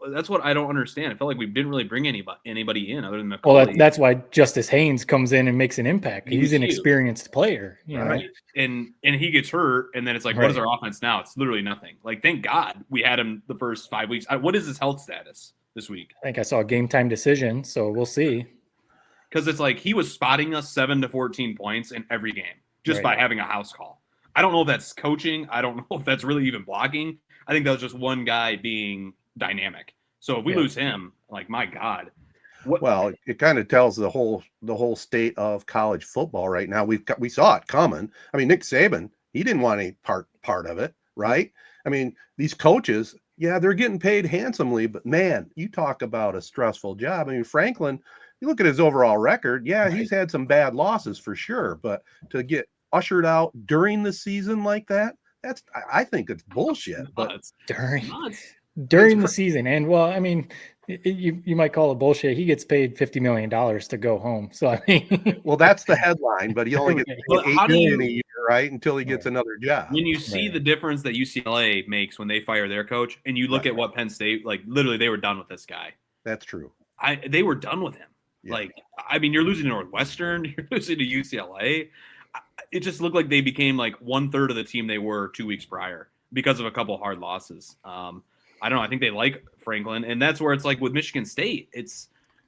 That's what I don't understand. I felt like we didn't really bring anybody in other than McCauley. Well, that's why Justice Haynes comes in and makes an impact. He's an experienced player, right? And he gets hurt, and then it's like, what is our offense now? It's literally nothing. Thank God we had him the first 5 weeks. What is his health status this week? I think I saw a game time decision, so we'll see. Because it's like he was spotting us 7 to 14 points in every game just by having a house call. I don't know if that's coaching. I don't know if that's really even blocking. I think that was just one guy being dynamic. So if we lose him, my God. Well, it kind of tells the whole state of college football right now. We saw it coming. I mean, Nick Saban, he didn't want any part of it, right? I mean, these coaches, they're getting paid handsomely, but man, you talk about a stressful job. I mean, Franklin, you look at his overall record. Yeah, he's had some bad losses for sure, but to get ushered out during the season like that, I think it's bullshit. But during the season, and well, I mean, you might call it bullshit. He gets paid $50 million to go home. So I mean, well, that's the headline, but he only gets paid $8 million a year, right? Until he gets another job. When you see the difference that UCLA makes when they fire their coach, and you look at what Penn State, literally, they were done with this guy. That's true. They were done with him. Yeah. I mean, you're losing to Northwestern, you're losing to UCLA. It just looked like they became 1/3 of the team they were 2 weeks prior because of a couple hard losses. I don't know. I think they like Franklin, and that's where it's with Michigan State.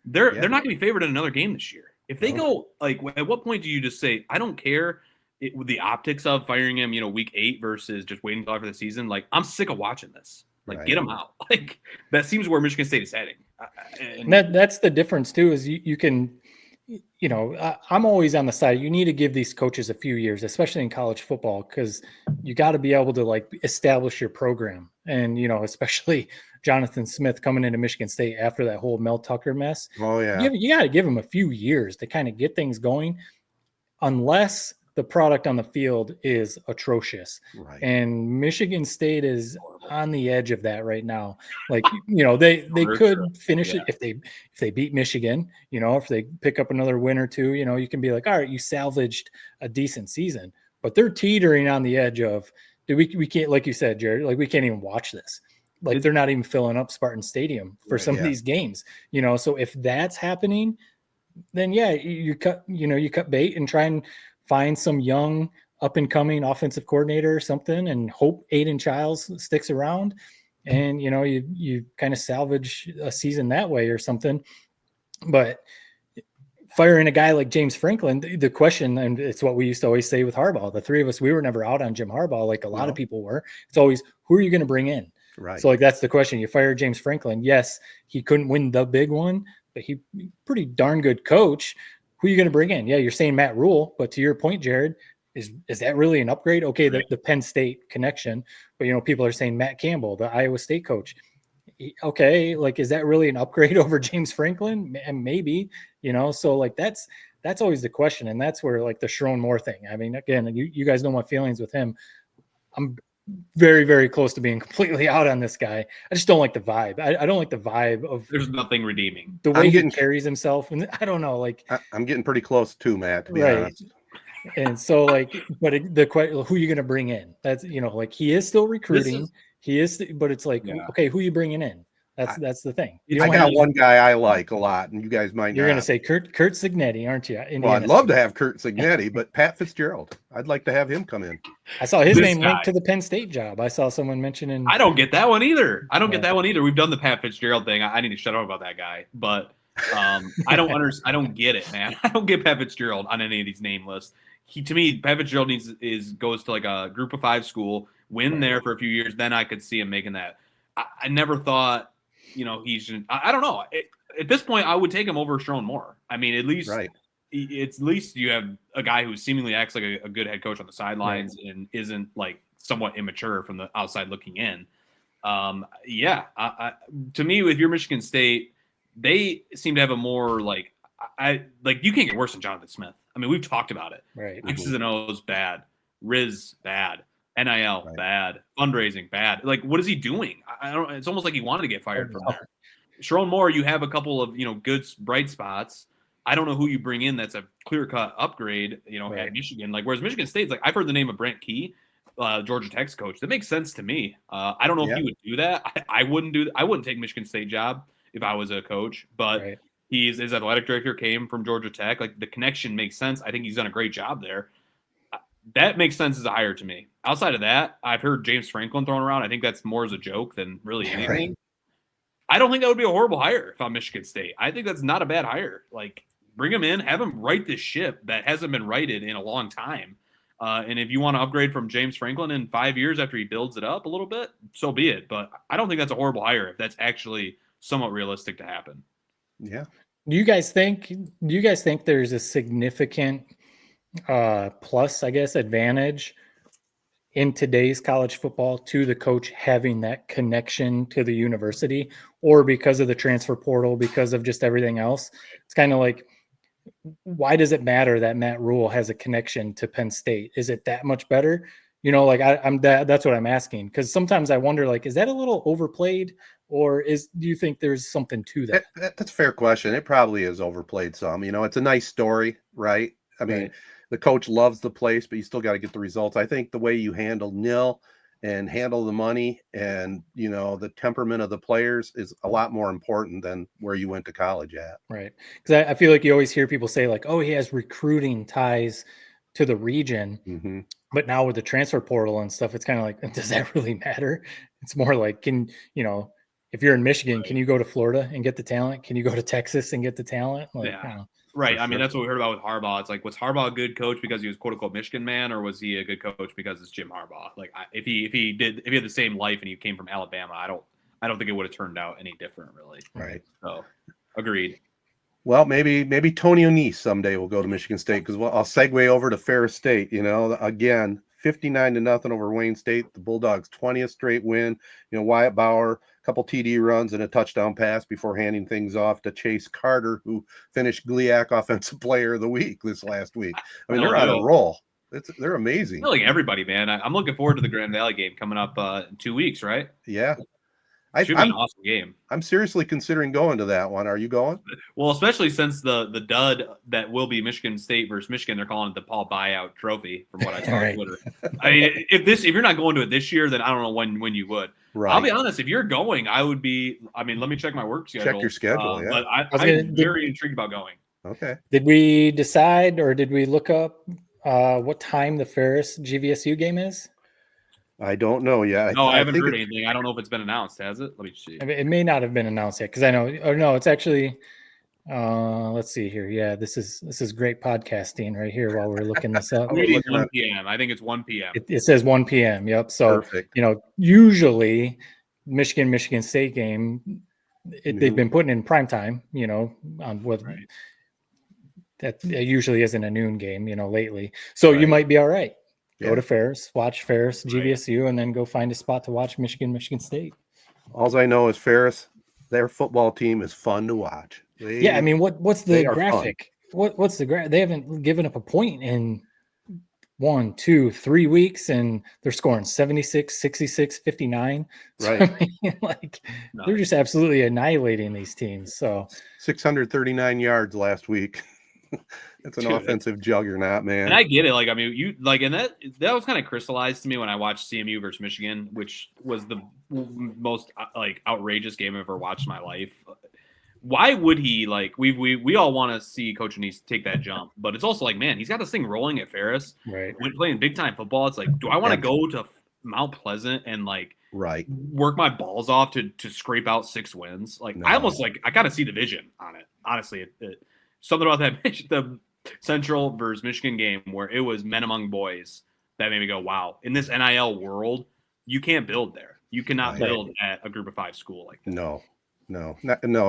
They're not going to be favored in another game this year. If they go at what point do you just say I don't care with the optics of firing him, week 8 versus just waiting until after the season? I'm sick of watching this. Get him out. That seems where Michigan State is heading. And that's the difference too. Is you can. I'm always on the side. You need to give these coaches a few years, especially in college football, because you got to be able to establish your program. And, especially Jonathan Smith coming into Michigan State after that whole Mel Tucker mess. Oh, yeah. You got to give him a few years to kind of get things going, unless the product on the field is atrocious. Right. And Michigan State is on the edge of that right now. They could finish it if they beat Michigan, if they pick up another win or two, you can be all right, you salvaged a decent season, but they're teetering on the edge of, we can't, like you said, Jared, we can't even watch this. They're not even filling up Spartan Stadium for some of these games, so if that's happening, then you cut bait and try and find some young up and coming offensive coordinator or something and hope Aiden Childs sticks around. And, you kind of salvage a season that way or something. But firing a guy like James Franklin, the question, and it's what we used to always say with Harbaugh, the three of us, we were never out on Jim Harbaugh like a lot of people were. It's always, who are you going to bring in? Right. So that's the question. You fire James Franklin. Yes, he couldn't win the big one, but he pretty darn good coach. Who are you going to bring in? Yeah, you're saying Matt Rule, but to your point, Jared, is that really an upgrade? Okay, the Penn State connection, but people are saying Matt Campbell, the Iowa State coach. Okay, is that really an upgrade over James Franklin? And maybe, so that's always the question, and that's where the Sherrone Moore thing. I mean, again, you guys know my feelings with him. I'm very, very close to being completely out on this guy. I just don't like the vibe. I don't like the vibe of. There's nothing redeeming. The way he carries himself, and I don't know. I'm getting pretty close too, Matt. To be honest. And so, but the question, who are you going to bring in? That's he is still recruiting. He is, but it's okay, who are you bringing in? That's the thing. I got one guy I like a lot, and you guys might. You're going to say Kurt Cignetti, aren't you? Well, I'd love to have Kurt Cignetti, but Pat Fitzgerald, I'd like to have him come in. I saw his name linked to the Penn State job. I saw someone mentioning. I don't get that one either. We've done the Pat Fitzgerald thing. I need to shut up about that guy, but I don't get it, man. I don't get Pat Fitzgerald on any of these name lists. To me, Pat Fitzgerald goes to a group of 5 school, win there for a few years, then I could see him making that. I never thought, I don't know. At this point, I would take him over Sherrone Moore. I mean, at least you have a guy who seemingly acts like a good head coach on the sidelines and isn't somewhat immature from the outside looking in. To me, with your Michigan State, they seem to have a more you can't get worse than Jonathan Smith. I mean, we've talked about it. Right. X's and O's bad, Riz bad, NIL bad, fundraising bad. What is he doing? I don't. It's almost like he wanted to get fired from there. Sherrone Moore, you have a couple of good bright spots. I don't know who you bring in that's a clear-cut upgrade. At Michigan. Whereas Michigan State's I've heard the name of Brent Key, Georgia Tech's coach. That makes sense to me. I don't know if he would do that. I wouldn't do. I wouldn't take Michigan State job if I was a coach, but. Right. His athletic director came from Georgia Tech. The connection makes sense. I think he's done a great job there. That makes sense as a hire to me. Outside of that, I've heard James Franklin thrown around. I think that's more as a joke than really anything. Right. I don't think that would be a horrible hire if I'm Michigan State. I think that's not a bad hire. Bring him in, have him right this ship that hasn't been righted in a long time. And if you want to upgrade from James Franklin in 5 years after he builds it up a little bit, so be it. But I don't think that's a horrible hire if that's actually somewhat realistic to happen. Yeah. Do you guys think there's a significant plus, I guess, advantage in today's college football to the coach having that connection to the university, or because of the transfer portal, because of just everything else? It's kind of why does it matter that Matt Rule has a connection to Penn State? Is it that much better? That's what I'm asking, because sometimes I wonder, is that a little overplayed? Or do you think there's something to that? That's a fair question. It probably is overplayed some. It's a nice story, right? I mean, the coach loves the place, but you still got to get the results. I think the way you handle nil and handle the money and, the temperament of the players is a lot more important than where you went to college at. Right. Because I feel you always hear people say oh, he has recruiting ties to the region. Mm-hmm. But now with the transfer portal and stuff, it's kind of does that really matter? It's more if you're in Michigan, can you go to Florida and get the talent? Can you go to Texas and get the talent? Right. I mean, that's what we heard about with Harbaugh. It's was Harbaugh a good coach because he was quote unquote Michigan man, or was he a good coach because it's Jim Harbaugh? If he had the same life and he came from Alabama, I don't think it would have turned out any different, really. Right. So, agreed. Well, maybe Tony O'Neill someday will go to Michigan State, because I'll segue over to Ferris State. Again, 59-0 over Wayne State. The Bulldogs' 20th straight win. Wyatt Bauer, a couple TD runs and a touchdown pass before handing things off to Chase Carter, who finished GLIAC Offensive Player of the Week this last week. I mean, they're on a roll. They're amazing. Everybody, man. I'm looking forward to the Grand Valley game coming up in 2 weeks, right? Yeah. It should be an awesome game. I'm seriously considering going to that one. Are you going? Well, especially since the dud that will be Michigan State versus Michigan, they're calling it the Paul Buyout Trophy, from what I saw on Twitter. I mean, if you're not going to it this year, then I don't know when you would. Right. I'll be honest. If you're going, I would be. I mean, let me check my work schedule. Check your schedule. Yeah. But I'm very intrigued about going. Okay. Did we decide, or did we look up what time the Ferris GVSU game is? I don't know yet. No, I haven't think heard anything. I don't know if it's been announced. Has it? Let me see. I mean, it may not have been announced yet because I know. Oh no, it's actually. Let's see here. Yeah, this is great podcasting right here while we're looking this up. we're Maybe looking 1 at- p.m. I think it's 1 p.m. It says 1 p.m. Yep. So Perfect. usually Michigan State game, they've been putting in prime time. On what Right. that usually isn't a noon game. Lately, so you Right. might be all right. Yeah. Go to Ferris, watch Ferris, Right. GVSU, and then go find a spot to watch Michigan State. All I know is Ferris, their football team is fun to watch. Yeah, I mean, what's they the are graphic? What's the graphic? They haven't given up a point in 1, 2, 3 weeks, and they're scoring 76, 66, 59. So, Right. I mean, they're just absolutely annihilating these teams. So 639 yards last week. That's an Dude, offensive juggernaut, man. And I get it. Like, I mean, and that was kind of crystallized to me when I watched CMU versus Michigan, which was the most outrageous game I've ever watched in my life. Why would he we all want to see Coach Anise take that jump, but it's also like, man, he's got this thing rolling at Ferris. right. When playing big time football, it's like, do I want to go to Mount Pleasant and right. work my balls off to scrape out 6 wins? Like, No. I almost I got to see the vision on it. Honestly, something about that the Central versus Michigan game where it was men among boys that made me go, wow. In this NIL world, you can't build there. You cannot Right. build at a Group of 5 school like that. No.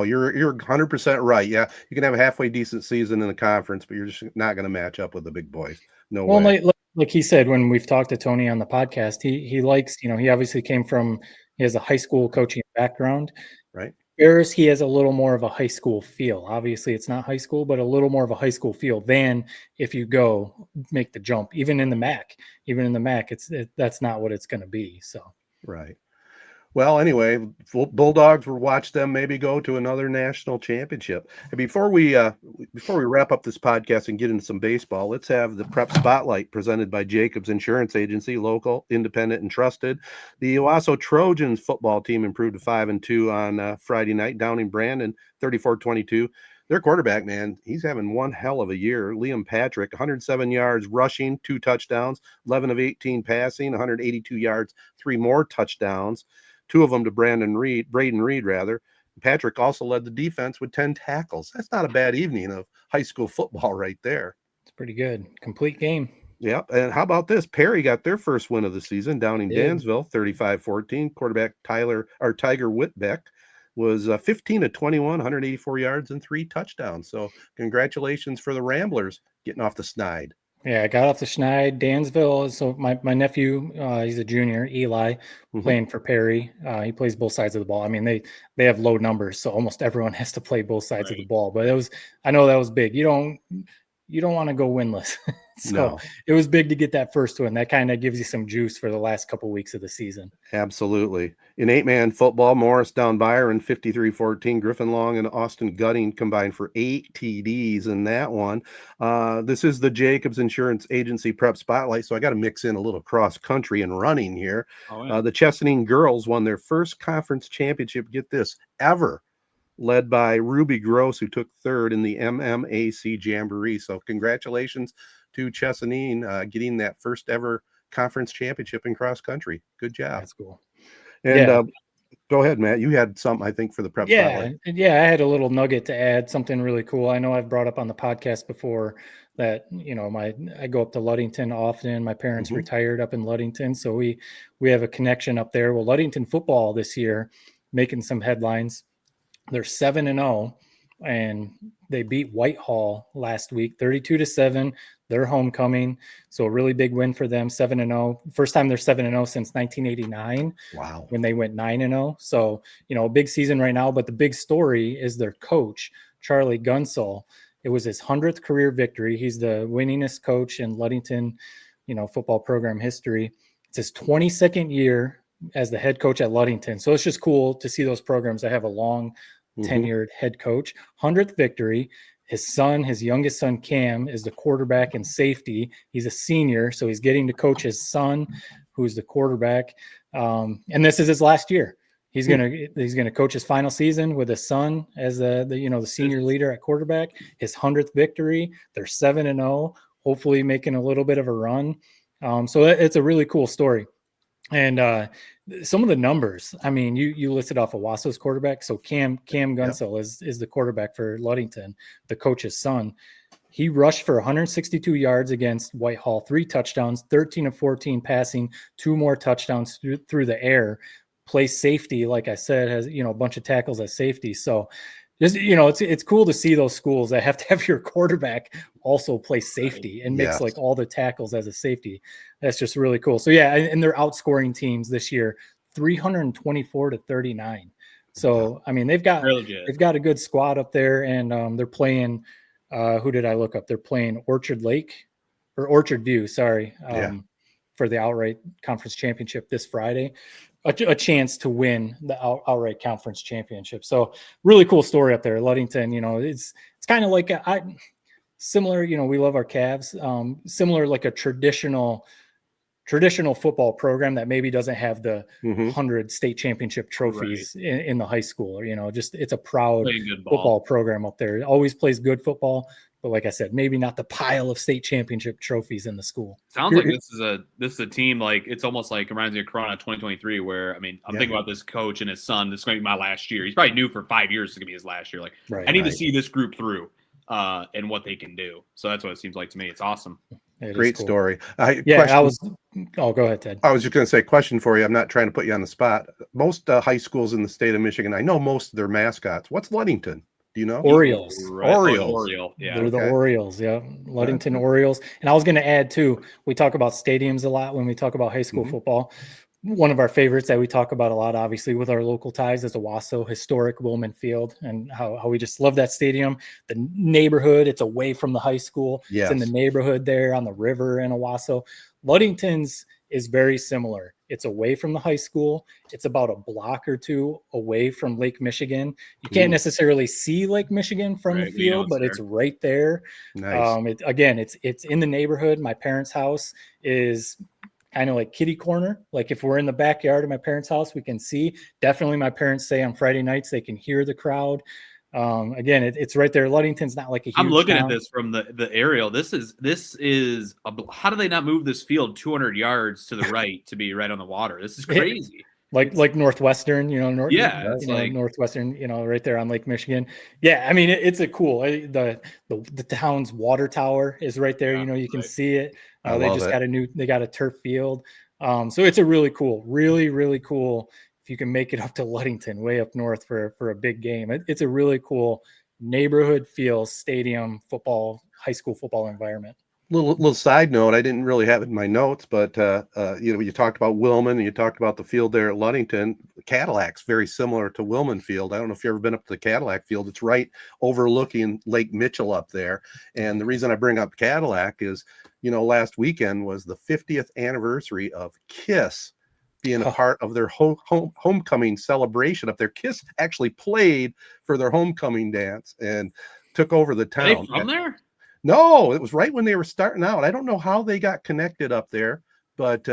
You're 100% right. Yeah, you can have a halfway decent season in the conference, but you're just not going to match up with the big boys. No Well, way. like he said when we've talked to Tony on the podcast, he likes, he obviously he has a high school coaching background. Right. Ferris, he has a little more of a high school feel. Obviously, it's not high school, but a little more of a high school feel than if you go make the jump. Even in the MAC, that's not what it's going to be. So Right. Well, anyway, Bulldogs will watch them maybe go to another national championship. And before we wrap up this podcast and get into some baseball, let's have the Prep Spotlight presented by Jacobs Insurance Agency, local, independent, and trusted. The Owasso Trojans football team improved to 5-2 on Friday night, downing Brandon 34-22. Their quarterback, man, he's having one hell of a year. Liam Patrick, 107 yards rushing, 2 touchdowns, 11 of 18 passing, 182 yards, 3 more touchdowns. 2 of them to Braden Reed. Patrick also led the defense with 10 tackles. That's not a bad evening of high school football right there. it's pretty good. Complete game. Yep. And how about this? Perry got their first win of the season down in They did. Dansville, 35-14. Quarterback Tiger Whitbeck was 15-21, 184 yards and 3 touchdowns. So congratulations for the Ramblers getting off the snide. Yeah, I got off the Schneid, Dansville. So my nephew, he's a junior, Eli, playing for Perry. He plays both sides of the ball. I mean, they have low numbers, so almost everyone has to play both sides of the ball. But I know that was big. You don't want to go winless. So No. It was big to get that first win. That kind of gives you some juice for the last couple weeks of the season. Absolutely. In 8-man football, Morris down Byron 53-14. Griffin Long and Austin Gutting combined for 8 TDs in that one. This is the Jacobs Insurance Agency Prep Spotlight, so I got to mix in a little cross country and running here. Oh, yeah. The Chesaning girls won their first conference championship, get this, ever, led by Ruby Gross, who took 3rd in the MMAC Jamboree. So congratulations to Chesaning getting that first ever conference championship in cross country. Good job. That's cool. And go ahead, Matt. You had something, I think, for the Prep Spotlight. Yeah, I had a little nugget to add, something really cool. I know I've brought up on the podcast before that, I go up to Ludington often. My parents retired up in Ludington, so we have a connection up there. Well, Ludington football this year making some headlines. They're 7-0, and they beat Whitehall last week, 32-7. Their homecoming, so a really big win for them. 7-0, first time they're 7-0 since 1989. Wow, when they went 9-0. So a big season right now. But the big story is their coach, Charlie Gunsel. It was his 100th career victory. He's the winningest coach in Ludington, football program history. It's his 22nd year as the head coach at Ludington. So it's just cool to see those programs that have a long tenured head coach. 100th victory. His youngest son, Cam, is the quarterback and safety. He's a senior, so he's getting to coach his son, who's the quarterback. And this is his last year. He's gonna coach his final season with his son as the senior leader at quarterback. His 100th victory. They're 7-0. hopefully making a little bit of a run. So it's a really cool story. And some of the numbers, I mean, you listed off Owasso's quarterback. So Cam Gunsell is the quarterback for Ludington, the coach's son. He rushed for 162 yards against Whitehall, 3 touchdowns, 13 of 14 passing, 2 more touchdowns through the air. Plays safety, like I said, has, a bunch of tackles as safety. So just, it's cool to see those schools that have to have your quarterback also play safety and makes like all the tackles as a safety. That's just really cool. So yeah, and they're outscoring teams this year 324-39. So I mean, they've got a good squad up there, and they're playing. Who did I look up? They're playing Orchard View. Sorry, for the outright conference championship this Friday. A chance to win the outright conference championship. So really cool story up there. Ludington, it's kind of like similar, we love our Cavs, similar, like a traditional football program that maybe doesn't have the 100 state championship trophies in the high school, or, just, it's a proud football program up there. It always plays good football. But like I said, maybe not the pile of state championship trophies in the school. Sounds like this is a team, like, it's almost like reminds me of Corona 2023, where, I mean, I'm thinking about this coach and his son. This is going to be my last year. He's probably new for 5 years. It's going to be his last year. Like, I need to see this group through and what they can do. So that's what it seems like to me. It's awesome. Great cool. Story. Go ahead, Ted. I was just going to say, question for you. I'm not trying to put you on the spot. Most high schools in the state of Michigan, I know most of their mascots. What's Ludington? Do you know? Orioles. Right. Orioles. Yeah. They're the Orioles. Yeah. Ludington Orioles. And I was going to add too, we talk about stadiums a lot when we talk about high school football. One of our favorites that we talk about a lot, obviously, with our local ties is Owasso, historic Wilman Field, and how we just love that stadium. The neighborhood, it's away from the high school. It's in the neighborhood there on the river in Owasso. Ludington's is very similar. It's away from the high school. It's about a block or two away from Lake Michigan. You can't necessarily see Lake Michigan from the field, but it's right there. Nice. It's in the neighborhood. My parents' house is kind of like kitty corner. Like if we're in the backyard of my parents' house, we can see. Definitely, my parents say on Friday nights they can hear the crowd. It's right there. Ludington's not like a huge I'm looking town. at this from the aerial. This is how do they not move this field 200 yards to the right to be right on the water? This is crazy. Like Northwestern, Northwestern, right there on Lake Michigan. Yeah, I mean it's a cool. The town's water tower is right there. You can see it. They got a turf field. So it's a really cool, really, really cool. If you can make it up to Ludington, way up north for a big game, it's a really cool neighborhood feel, stadium football, high school football environment. Little side note, I didn't really have it in my notes, but you talked about Wilman and you talked about the field there at Ludington. Cadillac's very similar to Wilman Field. I don't know if you've ever been up to the Cadillac Field. It's right overlooking Lake Mitchell up there. And the reason I bring up Cadillac is, last weekend was the 50th anniversary of KISS being a part of their homecoming celebration up there. KISS actually played for their homecoming dance and took over the town. Are they from there? No, it was right when they were starting out. I don't know how they got connected up there, but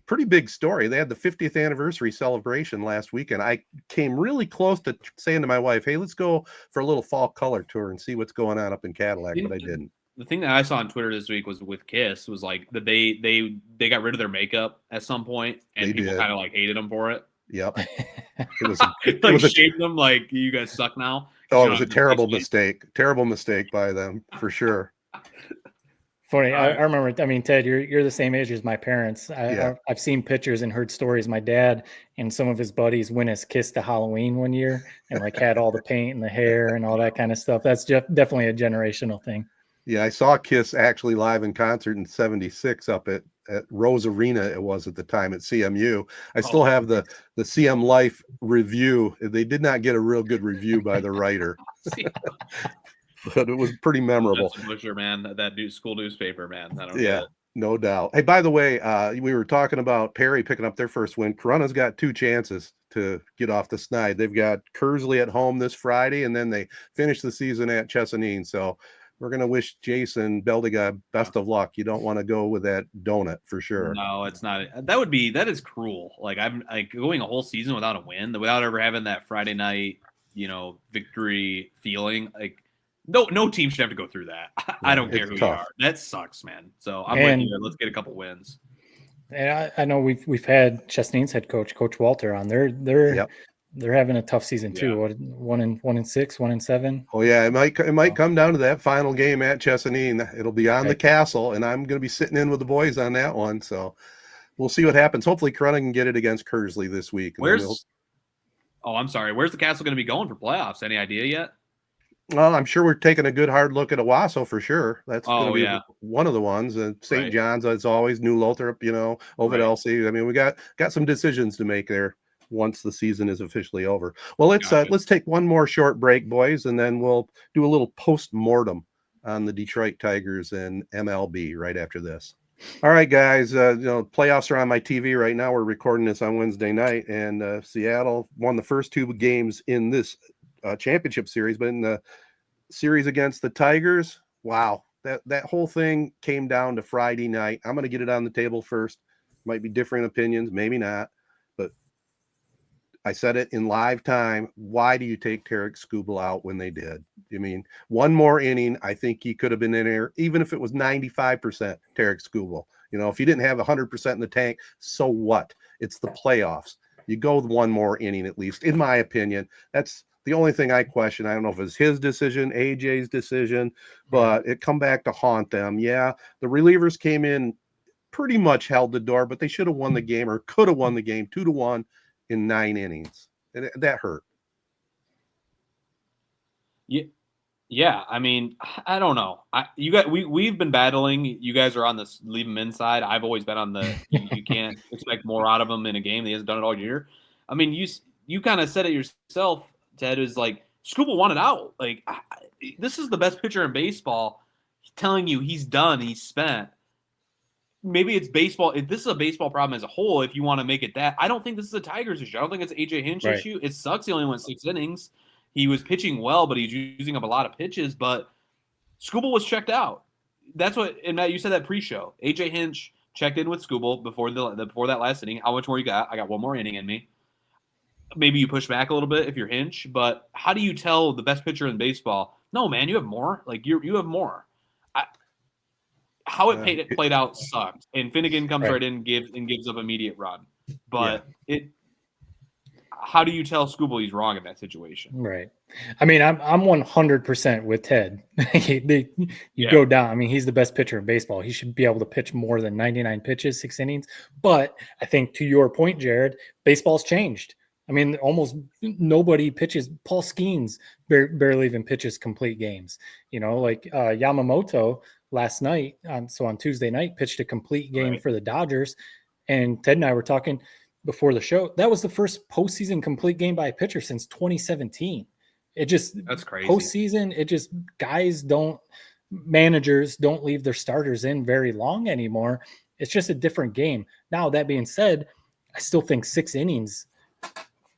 pretty big story. They had the 50th anniversary celebration last weekend. I came really close to saying to my wife, hey, let's go for a little fall color tour and see what's going on up in Cadillac, but I didn't. The thing that I saw on Twitter this week was with KISS was like that they got rid of their makeup at some point, and people kind of like hated them for it. Yep. It was shamed them like, you guys suck now. Oh, it was a terrible mistake. Terrible mistake by them for sure. Funny. I remember. I mean, Ted, you're the same age as my parents. I've seen pictures and heard stories. My dad and some of his buddies went as KISS to Halloween one year and like had all the paint and the hair and all that kind of stuff. That's definitely a generational thing. Yeah, I saw KISS actually live in concert in '76 up at Rose Arena. It was at the time at CMU. I still have the CM Life review. They did not get a real good review by the writer, but it was pretty memorable. That's a butcher, man. That school newspaper, man. No doubt. Hey, by the way, we were talking about Perry picking up their first win. Corona's got 2 chances to get off the snide. They've got Kersley at home this Friday, and then they finish the season at Chesaning. So we're going to wish Jason Beldiga best of luck. You don't want to go with that donut for sure. No, it's not. That is cruel. Like, I'm like going a whole season without a win, without ever having that Friday night, victory feeling. Like, No team should have to go through that. I don't care who tough. you are. That sucks, man. So I'm with you. Let's get a couple wins. And I know we've had Chestaning's head coach, Coach Walter, on. They're having a tough season too. What 1-6, 1-7. Oh yeah, it might come down to that final game at Chesaning. It'll be on the Castle, and I'm going to be sitting in with the boys on that one. So we'll see what happens. Hopefully, Corunna can get it against Kersley this week. I'm sorry. Where's the Castle going to be going for playoffs? Any idea yet? Well, I'm sure we're taking a good hard look at Owasso for sure. That's going to be one of the ones. And St. John's, as always, New Lothrop, Ovid LC. I mean, we got some decisions to make there once the season is officially over. Well, let's take one more short break, boys, and then we'll do a little post-mortem on the Detroit Tigers and MLB right after this. All right, guys, playoffs are on my TV right now. We're recording this on Wednesday night, and Seattle won the first two games in this championship series, but in the series against the Tigers, wow, that whole thing came down to Friday night. I'm going to get it on the table first. Might be different opinions, maybe not, but I said it in live time. Why do you take Tarek Skubal out when they did? I mean, one more inning, I think he could have been in there, even if it was 95% Tarek Skubal. If you didn't have 100% in the tank, so what? It's the playoffs. You go with one more inning at least, in my opinion. That's the only thing I question. I don't know if it's his decision, AJ's decision, but it come back to haunt them. Yeah, the relievers came in, pretty much held the door, but they should have won the game or could have won the game 2-1 in 9 innings. That hurt. Yeah. I mean, I don't know. We've been battling. You guys are on this leave him inside. I've always been on the you can't expect more out of him in a game. He hasn't done it all year. I mean, you kind of said it yourself, Ted, is like Skubal wanted out. Like this is the best pitcher in baseball. He's telling you he's done. He's spent. Maybe it's baseball. If this is a baseball problem as a whole, if you want to make it that, I don't think this is a Tigers issue. I don't think it's AJ Hinch issue. It sucks. He only went 6 innings. He was pitching well, but he's using up a lot of pitches. But Skubal was checked out. That's what. And Matt, you said that pre-show. AJ Hinch checked in with Skubal before that last inning. How much more you got? I got one more inning in me. Maybe you push back a little bit if you're Hinch, but how do you tell the best pitcher in baseball, no, man, you have more? Like, you have more. How it played out sucked. And Finnegan comes right in and gives up immediate run. But how do you tell Skubal he's wrong in that situation? Right. I mean, I'm 100% with Ted. You go down. I mean, he's the best pitcher in baseball. He should be able to pitch more than 99 pitches, 6 innings. But I think to your point, Jared, baseball's changed. I mean, almost nobody pitches. Paul Skeens barely even pitches complete games. Like Yamamoto last night, on Tuesday night, pitched a complete game for the Dodgers. And Ted and I were talking before the show. That was the first postseason complete game by a pitcher since 2017. That's crazy. Postseason, managers don't leave their starters in very long anymore. It's just a different game. Now, that being said, I still think 6 innings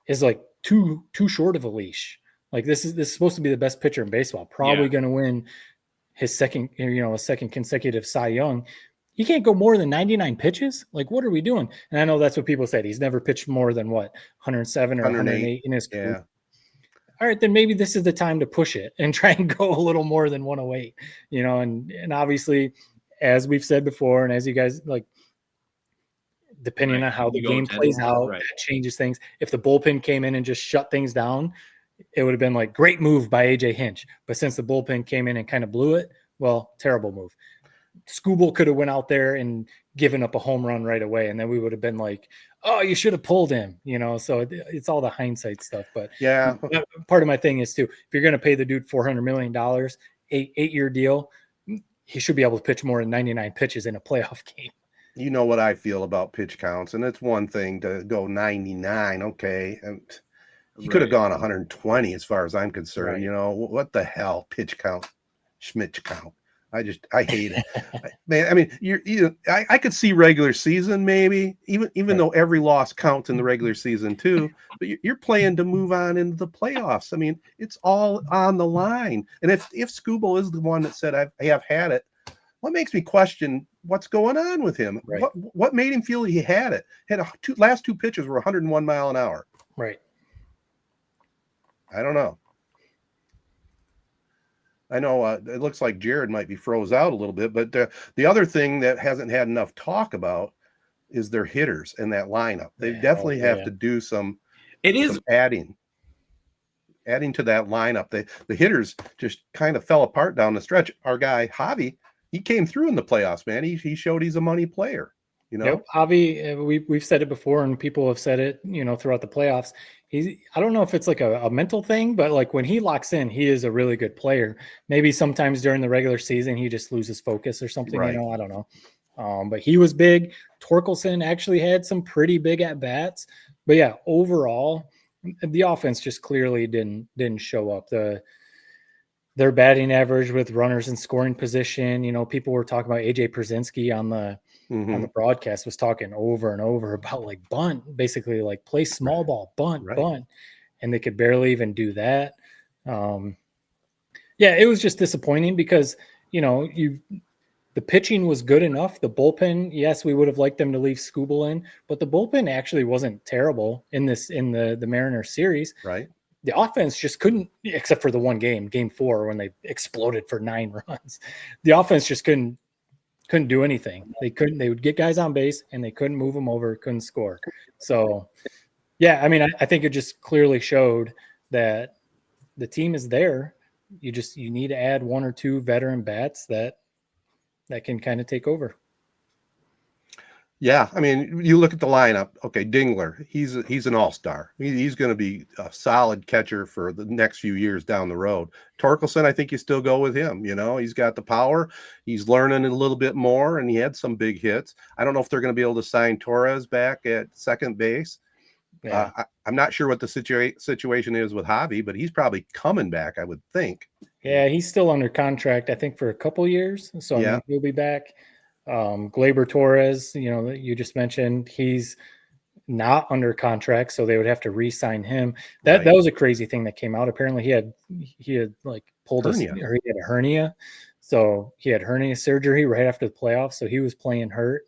is like too short of a leash. Like this is supposed to be the best pitcher in baseball, probably going to win his second consecutive Cy Young. He can't go more than 99 pitches. Like, what are we doing? And I know that's what people said. He's never pitched more than 107 or 108 in his career. All right, then maybe this is the time to push it and try and go a little more than 108. And obviously, as we've said before, and as you guys like, depending on how the game plays out, that changes things. If the bullpen came in and just shut things down, it would have been like great move by AJ Hinch. But since the bullpen came in and kind of blew it, well, terrible move. Skubal could have went out there and given up a home run right away, and then we would have been like, oh, you should have pulled him, So it's all the hindsight stuff. But part of my thing is too, if you're going to pay the dude $400 million, 8-year deal, he should be able to pitch more than 99 pitches in a playoff game. You know what I feel about pitch counts, and it's one thing to go 99, okay, and you could have gone 120 as far as I'm concerned. What the hell, pitch count, Schmitz count. I hate it, man. I mean, I could see regular season maybe, even though every loss counts in the regular season too. But you're playing to move on into the playoffs. I mean, it's all on the line. And if Skubal is the one that said I have had it, what makes me question what's going on with him? Right. What made him feel he had it? Last 2 pitches were 101 mile an hour. Right. I don't know. I know it looks like Jared might be froze out a little bit, but the other thing that hasn't had enough talk about is their hitters in that lineup. They definitely have to do some adding to that lineup. The hitters just kind of fell apart down the stretch. Our guy Javi, he came through in the playoffs, man. He showed he's a money player. You know, Yep, Javi, we've said it before, and people have said it, throughout the playoffs. I don't know if it's like a mental thing, but like when he locks in, he is a really good player. Maybe sometimes during the regular season, he just loses focus or something, right. I don't know. But he was big. Torkelson actually had some pretty big at bats, but yeah, overall, the offense just clearly didn't show up. Their batting average with runners in scoring position, people were talking about AJ Przinsky on the broadcast was talking over and over about like bunt, basically like play small ball, bunt, and they could barely even do that. It was just disappointing because the pitching was good enough. The bullpen, yes, we would have liked them to leave Skubal in, but the bullpen actually wasn't terrible in the Mariners series. Right. The offense just couldn't, except for the one game 4, when they exploded for 9 runs. The offense just couldn't do anything. They would get guys on base and they couldn't move them over, couldn't score. So, yeah, I mean, I think it just clearly showed that the team is there. You need to add 1 or 2 veteran bats that can kind of take over. Yeah, I mean, you look at the lineup. Okay, Dingler, he's an all-star. He's going to be a solid catcher for the next few years down the road. Torkelson, I think you still go with him. He's got the power. He's learning a little bit more, and he had some big hits. I don't know if they're going to be able to sign Torres back at second base. Yeah. I'm not sure what the situation is with Javi, but he's probably coming back, I would think. Yeah, he's still under contract, I think, for a couple years. So I mean, he'll be back. Gleyber Torres, that you just mentioned, he's not under contract, so they would have to re-sign him. That was a crazy thing that came out. Apparently he had like pulled he had a hernia. So he had hernia surgery right after the playoffs. So he was playing hurt.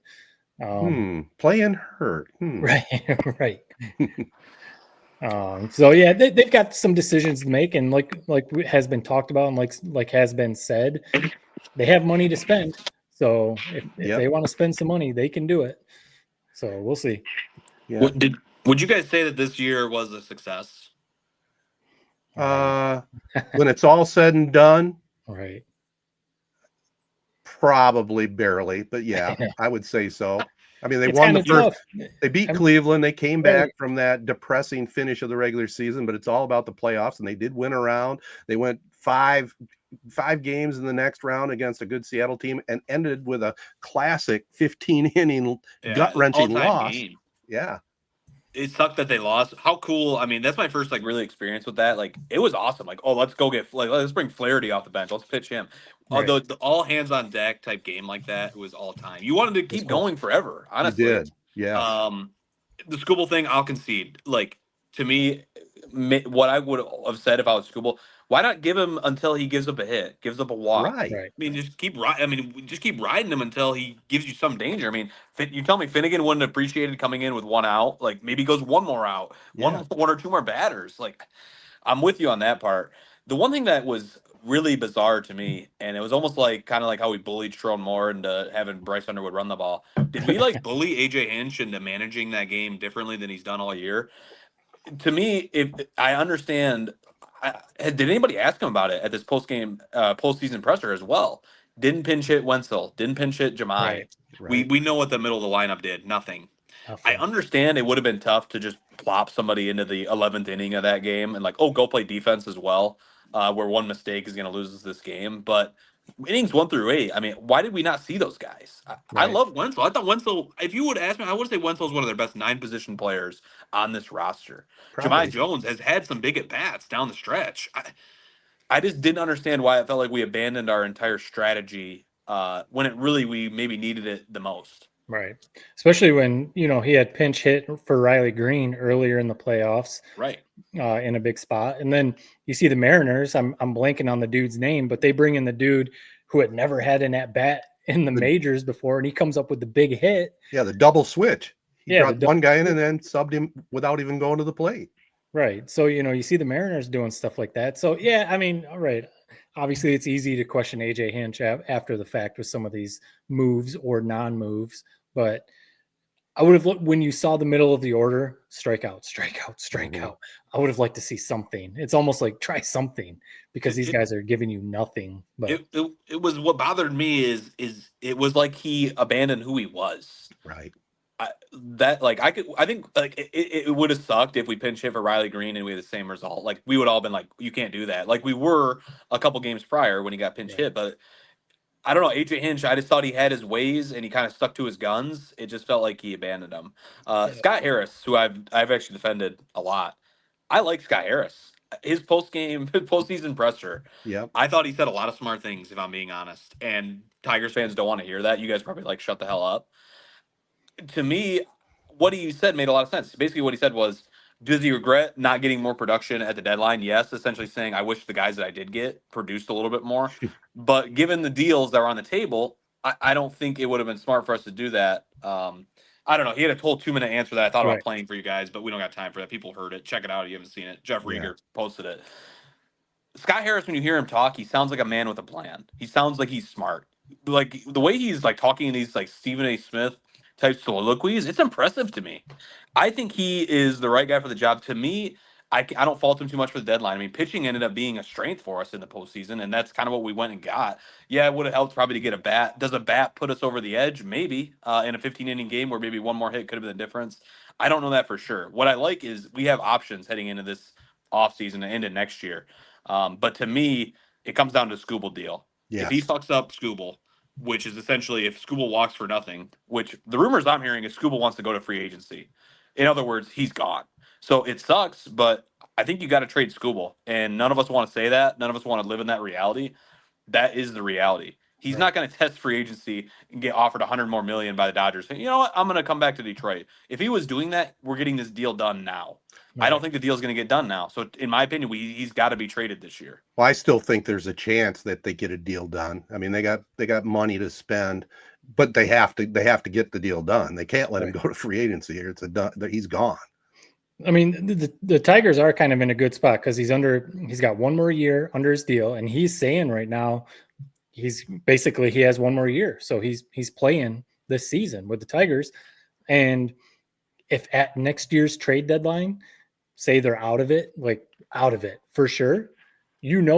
Playing hurt. Right. So yeah, they've got some decisions to make, and like has been talked about, and like has been said, they have money to spend. So if they want to spend some money, they can do it. So we'll see. Yeah. Would you guys say that this year was a success? When it's all said and done, right? Probably barely, but yeah, I would say so. I mean, they won the first. They beat Cleveland. They came back from that depressing finish of the regular season, but it's all about the playoffs, and they did win a round. They went five games in the next round against a good Seattle team and ended with a classic 15-inning gut-wrenching loss. Game. Yeah. It sucked that they lost. How cool. I mean, that's my first really experience with that. Like, it was awesome. Like, oh, let's go let's bring Flaherty off the bench. Let's pitch him. Right. The all hands on deck type game like that was all time. You wanted to keep going forever, honestly. You did. Yeah. The Skubal thing, I'll concede. Like, to me, what I would have said if I was Skubal, why not give him until he gives up a hit, gives up a walk? Right. I mean, just keep riding him until he gives you some danger. I mean, you tell me Finnegan wouldn't have appreciated coming in with 1 out. Like, maybe goes 1 more out, one or 2 more batters. Like, I'm with you on that part. The one thing that was really bizarre to me, and it was almost kind of like how we bullied Sharon Moore into having Bryce Underwood run the ball. Did we bully AJ Hinch into managing that game differently than he's done all year? To me, if I understand. Did anybody ask him about it at this postseason presser as well? Didn't pinch hit Wenzel. Didn't pinch hit Jemai. Right. We know what the middle of the lineup did. Nothing. I understand it would have been tough to just plop somebody into the 11th inning of that game and go play defense as well, where one mistake is going to lose us this game. But innings 1 through 8, I mean, why did we not see those guys? I love Wenzel. I thought Wenzel, if you would ask me, I would say Wenzel is one of their best 9-position players on this roster. Jemai Jones has had some big at-bats down the stretch. I just didn't understand why it felt like we abandoned our entire strategy when we maybe needed it the most. Right. Especially when, he had pinch hit for Riley Green earlier in the playoffs. Right. In a big spot. And then you see the Mariners, I'm blanking on the dude's name, but they bring in the dude who had never had an at-bat in the majors before, and he comes up with the big hit. Yeah, the double switch. He brought one guy in and then subbed him without even going to the plate. Right. So, you see the Mariners doing stuff like that. So, yeah, I mean, all right. Obviously, it's easy to question AJ Hinch after the fact with some of these moves or non-moves, but I would have looked when you saw the middle of the order, strikeout, strikeout, strikeout. I would have liked to see something. It's almost like try something because these guys are giving you nothing. But it was what bothered me is it was like he abandoned who he was. Right. I think like it would have sucked if we pinch hit for Riley Green and we had the same result. Like we would all been like, you can't do that. Like we were a couple games prior when he got pinch hit, but I don't know. AJ Hinch, I just thought he had his ways and he kind of stuck to his guns. It just felt like he abandoned them. Scott Harris, who I've actually defended a lot. I like Scott Harris. His postseason presser. Yep. I thought he said a lot of smart things, if I'm being honest. And Tigers fans don't want to hear that. You guys probably like shut the hell up. To me, what he said made a lot of sense. Basically, what he said was, does he regret not getting more production at the deadline? Yes, essentially saying, I wish the guys that I did get produced a little bit more. But given the deals that were on the table, I don't think it would have been smart for us to do that. I don't know. He had a whole 2-minute answer that I thought about playing for you guys, but we don't got time for that. People heard it. Check it out if you haven't seen it. Jeff Rieger posted it. Scott Harris, when you hear him talk, he sounds like a man with a plan. He sounds like he's smart. Like the way he's like talking in these like Stephen A. Smith type soliloquies, it's impressive to me. I think he is the right guy for the job. To me, I don't fault him too much for the deadline. I mean, pitching ended up being a strength for us in the postseason, and that's kind of what we went and got. Yeah, it would have helped probably to get a bat. Does a bat put us over the edge? Maybe in a 15-inning game where maybe one more hit could have been the difference. I don't know that for sure. What I like is we have options heading into this offseason and into next year. But to me, it comes down to Skubal deal. Yes. If he fucks up Skubal, which is essentially if Skubal walks for nothing, which the rumors I'm hearing is Skubal wants to go to free agency. In other words, he's gone. So it sucks, but I think you got to trade Skubal. And none of us want to say that. None of us want to live in that reality. That is the reality. He's not going to test free agency and get offered $100 more million by the Dodgers. You know what? I'm going to come back to Detroit. If he was doing that, we're getting this deal done now. Right. I don't think the deal's going to get done now. So in my opinion, he's got to be traded this year. Well, I still think there's a chance that they get a deal done. I mean, they got money to spend, but they have to get the deal done. They can't let him go to free agency here. He's gone. I mean, the Tigers are kind of in a good spot because he's got one more year under his deal, and he's saying right now he has one more year, so he's playing this season with the Tigers. And if at next year's trade deadline, say they're out of it for sure,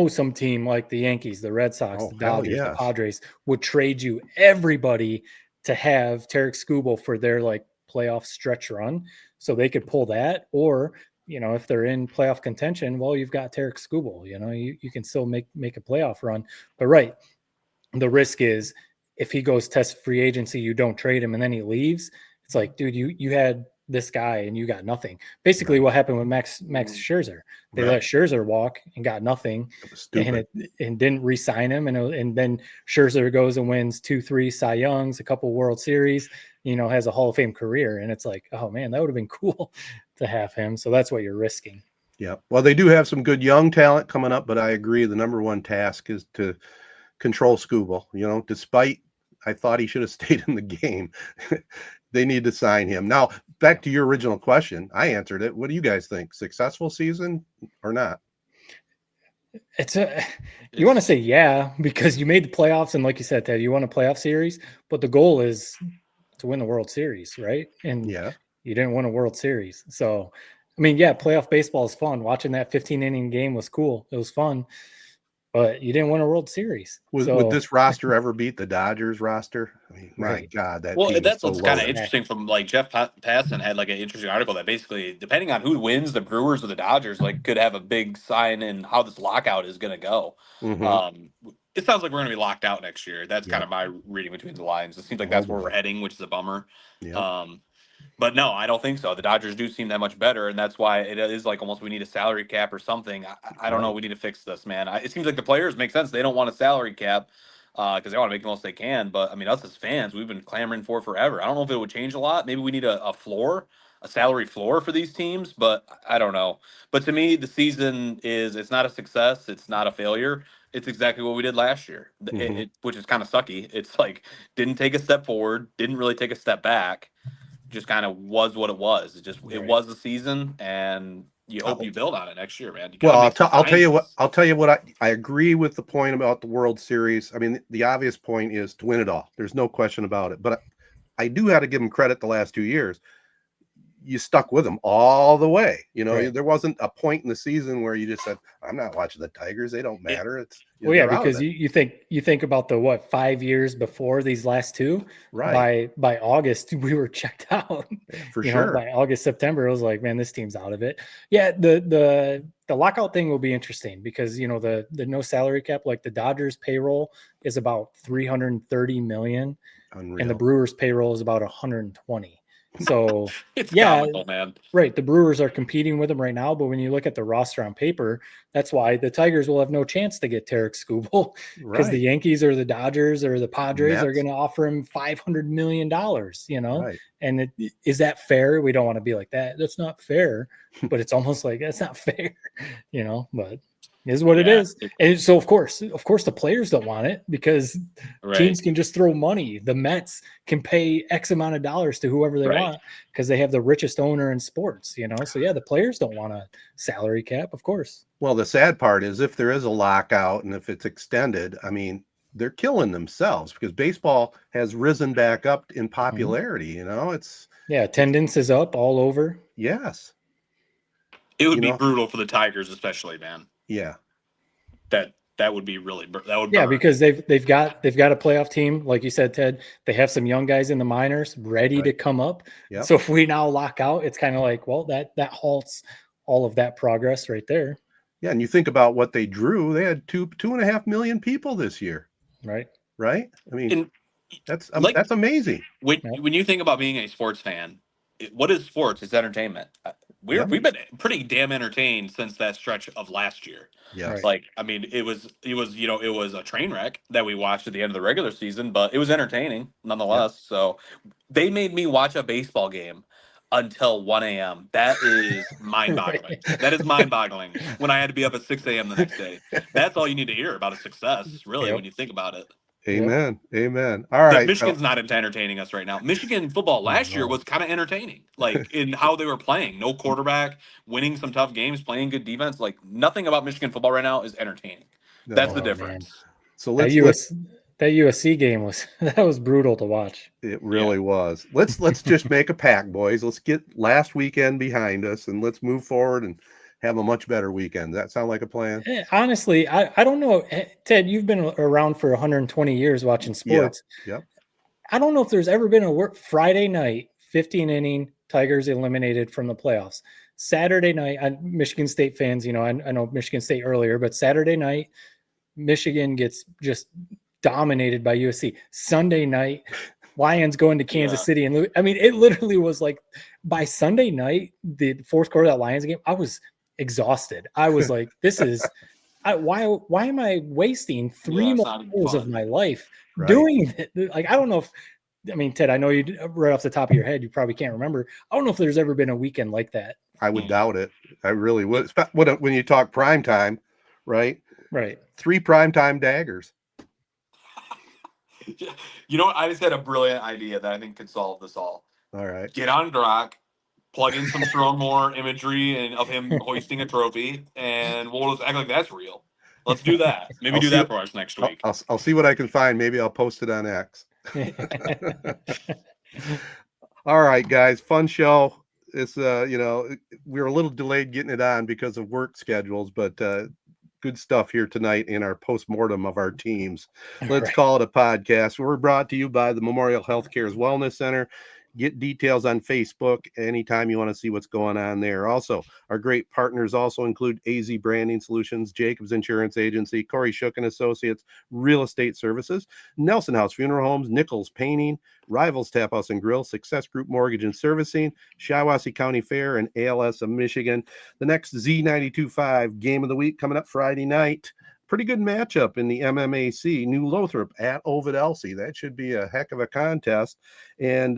some team like the Yankees, the Red Sox, the Dodgers, the Padres would trade you everybody to have Tarik Skubal for their like playoff stretch run, so they could pull that. Or if they're in playoff contention, well, you've got Tarik Skubal. You can still make a playoff run. But the risk is if he goes test free agency, you don't trade him, and then he leaves. It's like, dude, you had this guy and you got nothing. Basically, what happened with Max Scherzer? They let Scherzer walk and got nothing, and didn't re-sign him. And then Scherzer goes and wins 2-3 Cy Youngs, a couple World Series. Has a Hall of Fame career, and it's like, oh man, that would have been cool to have him. So that's what you're risking. Yeah. Well, they do have some good young talent coming up, but I agree the number one task is to control Skubal. Despite I thought he should have stayed in the game. They need to sign him. Now, back to your original question. I answered it. What do you guys think? Successful season or not? You want to say yeah, because you made the playoffs, and like you said, Ted, you won a playoff series, but the goal is to win the World Series, right? And you didn't win a World Series. So, I mean, yeah, playoff baseball is fun. Watching that 15-inning game was cool. It was fun. But you didn't win a World Series. Would this roster ever beat the Dodgers roster? I mean, my God, that team that's is so what's kind of loaded. interesting. From like Jeff Passan had like an interesting article that basically, depending on who wins, the Brewers or the Dodgers, like could have a big sign in how this lockout is going to go. It sounds like we're going to be locked out next year. That's kind of my reading between the lines. It seems like that's where we're heading, which is a bummer. But no, I don't think so. The Dodgers do seem that much better, and that's why it is like almost we need a salary cap or something. I don't know. We need to fix this, man. It seems like the players make sense. They don't want a salary cap because they want to make the most they can. But, I mean, us as fans, we've been clamoring for it forever. I don't know if it would change a lot. Maybe we need a floor, a salary floor for these teams, but I don't know. But to me, the season it's not a success. It's not a failure. It's exactly what we did last year, which is kind of sucky. It's like didn't take a step forward, didn't really take a step back. Just kind of was what it was. It was the season, and you hope you build on it next year, man. Well, I'll tell you what I agree with the point about the World Series. I mean, the obvious point is to win it all. There's no question about it. But I do have to give them credit the last 2 years. You stuck with them all the way. You know, Right. there wasn't a point in the season where you just said, I'm not watching the Tigers. They don't matter. It's well, yeah, because you think about the 5 years before these last two, right? By August we were checked out. For you sure. know, by August, September, it was like, man, this team's out of it. Yeah, the lockout thing will be interesting because you know the no salary cap, like the Dodgers payroll is about 330 million, Unreal. and the Brewers payroll is about 120. So it's yeah, comical, man. Right. The Brewers are competing with them right now, but when you look at the roster on paper, that's why the Tigers will have no chance to get Tarek Skubal because the Yankees or the Dodgers or the Padres are going to offer him $500 million, you know? Right. And is that fair? We don't want to be like that. That's not fair, but it's almost like that's not fair, you know, but it is what it is. And so of course the players don't want it because teams can just throw money. The Mets can pay X amount of dollars to whoever they want because they have the richest owner in sports, you know? So yeah, the players don't want a salary cap, of course. Well, the sad part is if there is a lockout and if it's extended, I mean, they're killing themselves because baseball has risen back up in popularity. You know, attendance is up all over. Yes. It would be brutal for the Tigers, especially, man. Yeah. That would be really because they've got a playoff team, like you said, Ted. They have some young guys in the minors ready to come up. Yep. So if we now lock out, it's kind of like, well, that halts all of that progress right there. Yeah, and you think about what they drew; they had 2.5 million people this year. Right. I mean, that's amazing. When you think about being a sports fan, what is sports? It's entertainment. We've been pretty damn entertained since that stretch of last year. Yeah, like I mean, it was a train wreck that we watched at the end of the regular season, but it was entertaining nonetheless. Yep. So they made me watch a baseball game until 1 a.m. That is mind-boggling. That is mind-boggling. When I had to be up at 6 a.m. the next day. That's all you need to hear about a success, really, when you think about it. Amen. Amen. All right. Michigan's not entertaining us right now. Michigan football last year was kind of entertaining, like in how they were playing. No quarterback, winning some tough games, playing good defense. Like nothing about Michigan football right now is entertaining. That's the difference. Man. So that USC game was brutal to watch. It really was. Let's just make a pact, boys. Let's get last weekend behind us and let's move forward and have a much better weekend. Does that sound like a plan? Honestly, I don't know. Ted, you've been around for 120 years watching sports. Yep. I don't know if there's ever been a Friday night, 15 inning, Tigers eliminated from the playoffs. Saturday night, Michigan State fans, you know, I know Michigan State earlier, but Saturday night, Michigan gets just dominated by USC. Sunday night, Lions going to Kansas City. And I mean, it literally was like by Sunday night, the fourth quarter of that Lions game, I was exhausted. I was like, this is why am I wasting 3 more hours of my life doing it? Like, I don't know if Ted, I know you right off the top of your head, you probably can't remember. I don't know if there's ever been a weekend like that. I would doubt it. I really would. When you talk prime time, right? 3 primetime daggers. You know what? I just had a brilliant idea that I think could solve this all. All right. Get on Grok, plug in some Strongmore imagery and of him hoisting a trophy, and we'll just act like that's real. Let's do that. Maybe do that for us next week. I'll see what I can find. Maybe I'll post it on X. All right, guys. Fun show. It's we were a little delayed getting it on because of work schedules, but good stuff here tonight in our postmortem of our teams. Let's call it a podcast. We're brought to you by the Memorial Healthcare's Wellness Center. Get details on Facebook anytime you want to see what's going on there. Also, our great partners also include AZee Branding Solutions, Jacobs Insurance Agency, Kori Shook and Associates, Real Estate Services, Nelson House Funeral Homes, Nichols Painting, Rivals Taphouse and Grille, Success Group Mortgage and Servicing, Shiawassee County Fair, and ALS of Michigan. The next Z92.5 game of the week coming up Friday night. Pretty good matchup in the MMAC. New Lothrop at Ovid Elsie. That should be a heck of a contest. And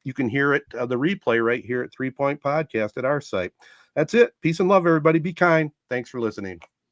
you can hear it, the replay right here at 3 Point Podcast at our site. That's it. Peace and love, everybody. Be kind. Thanks for listening.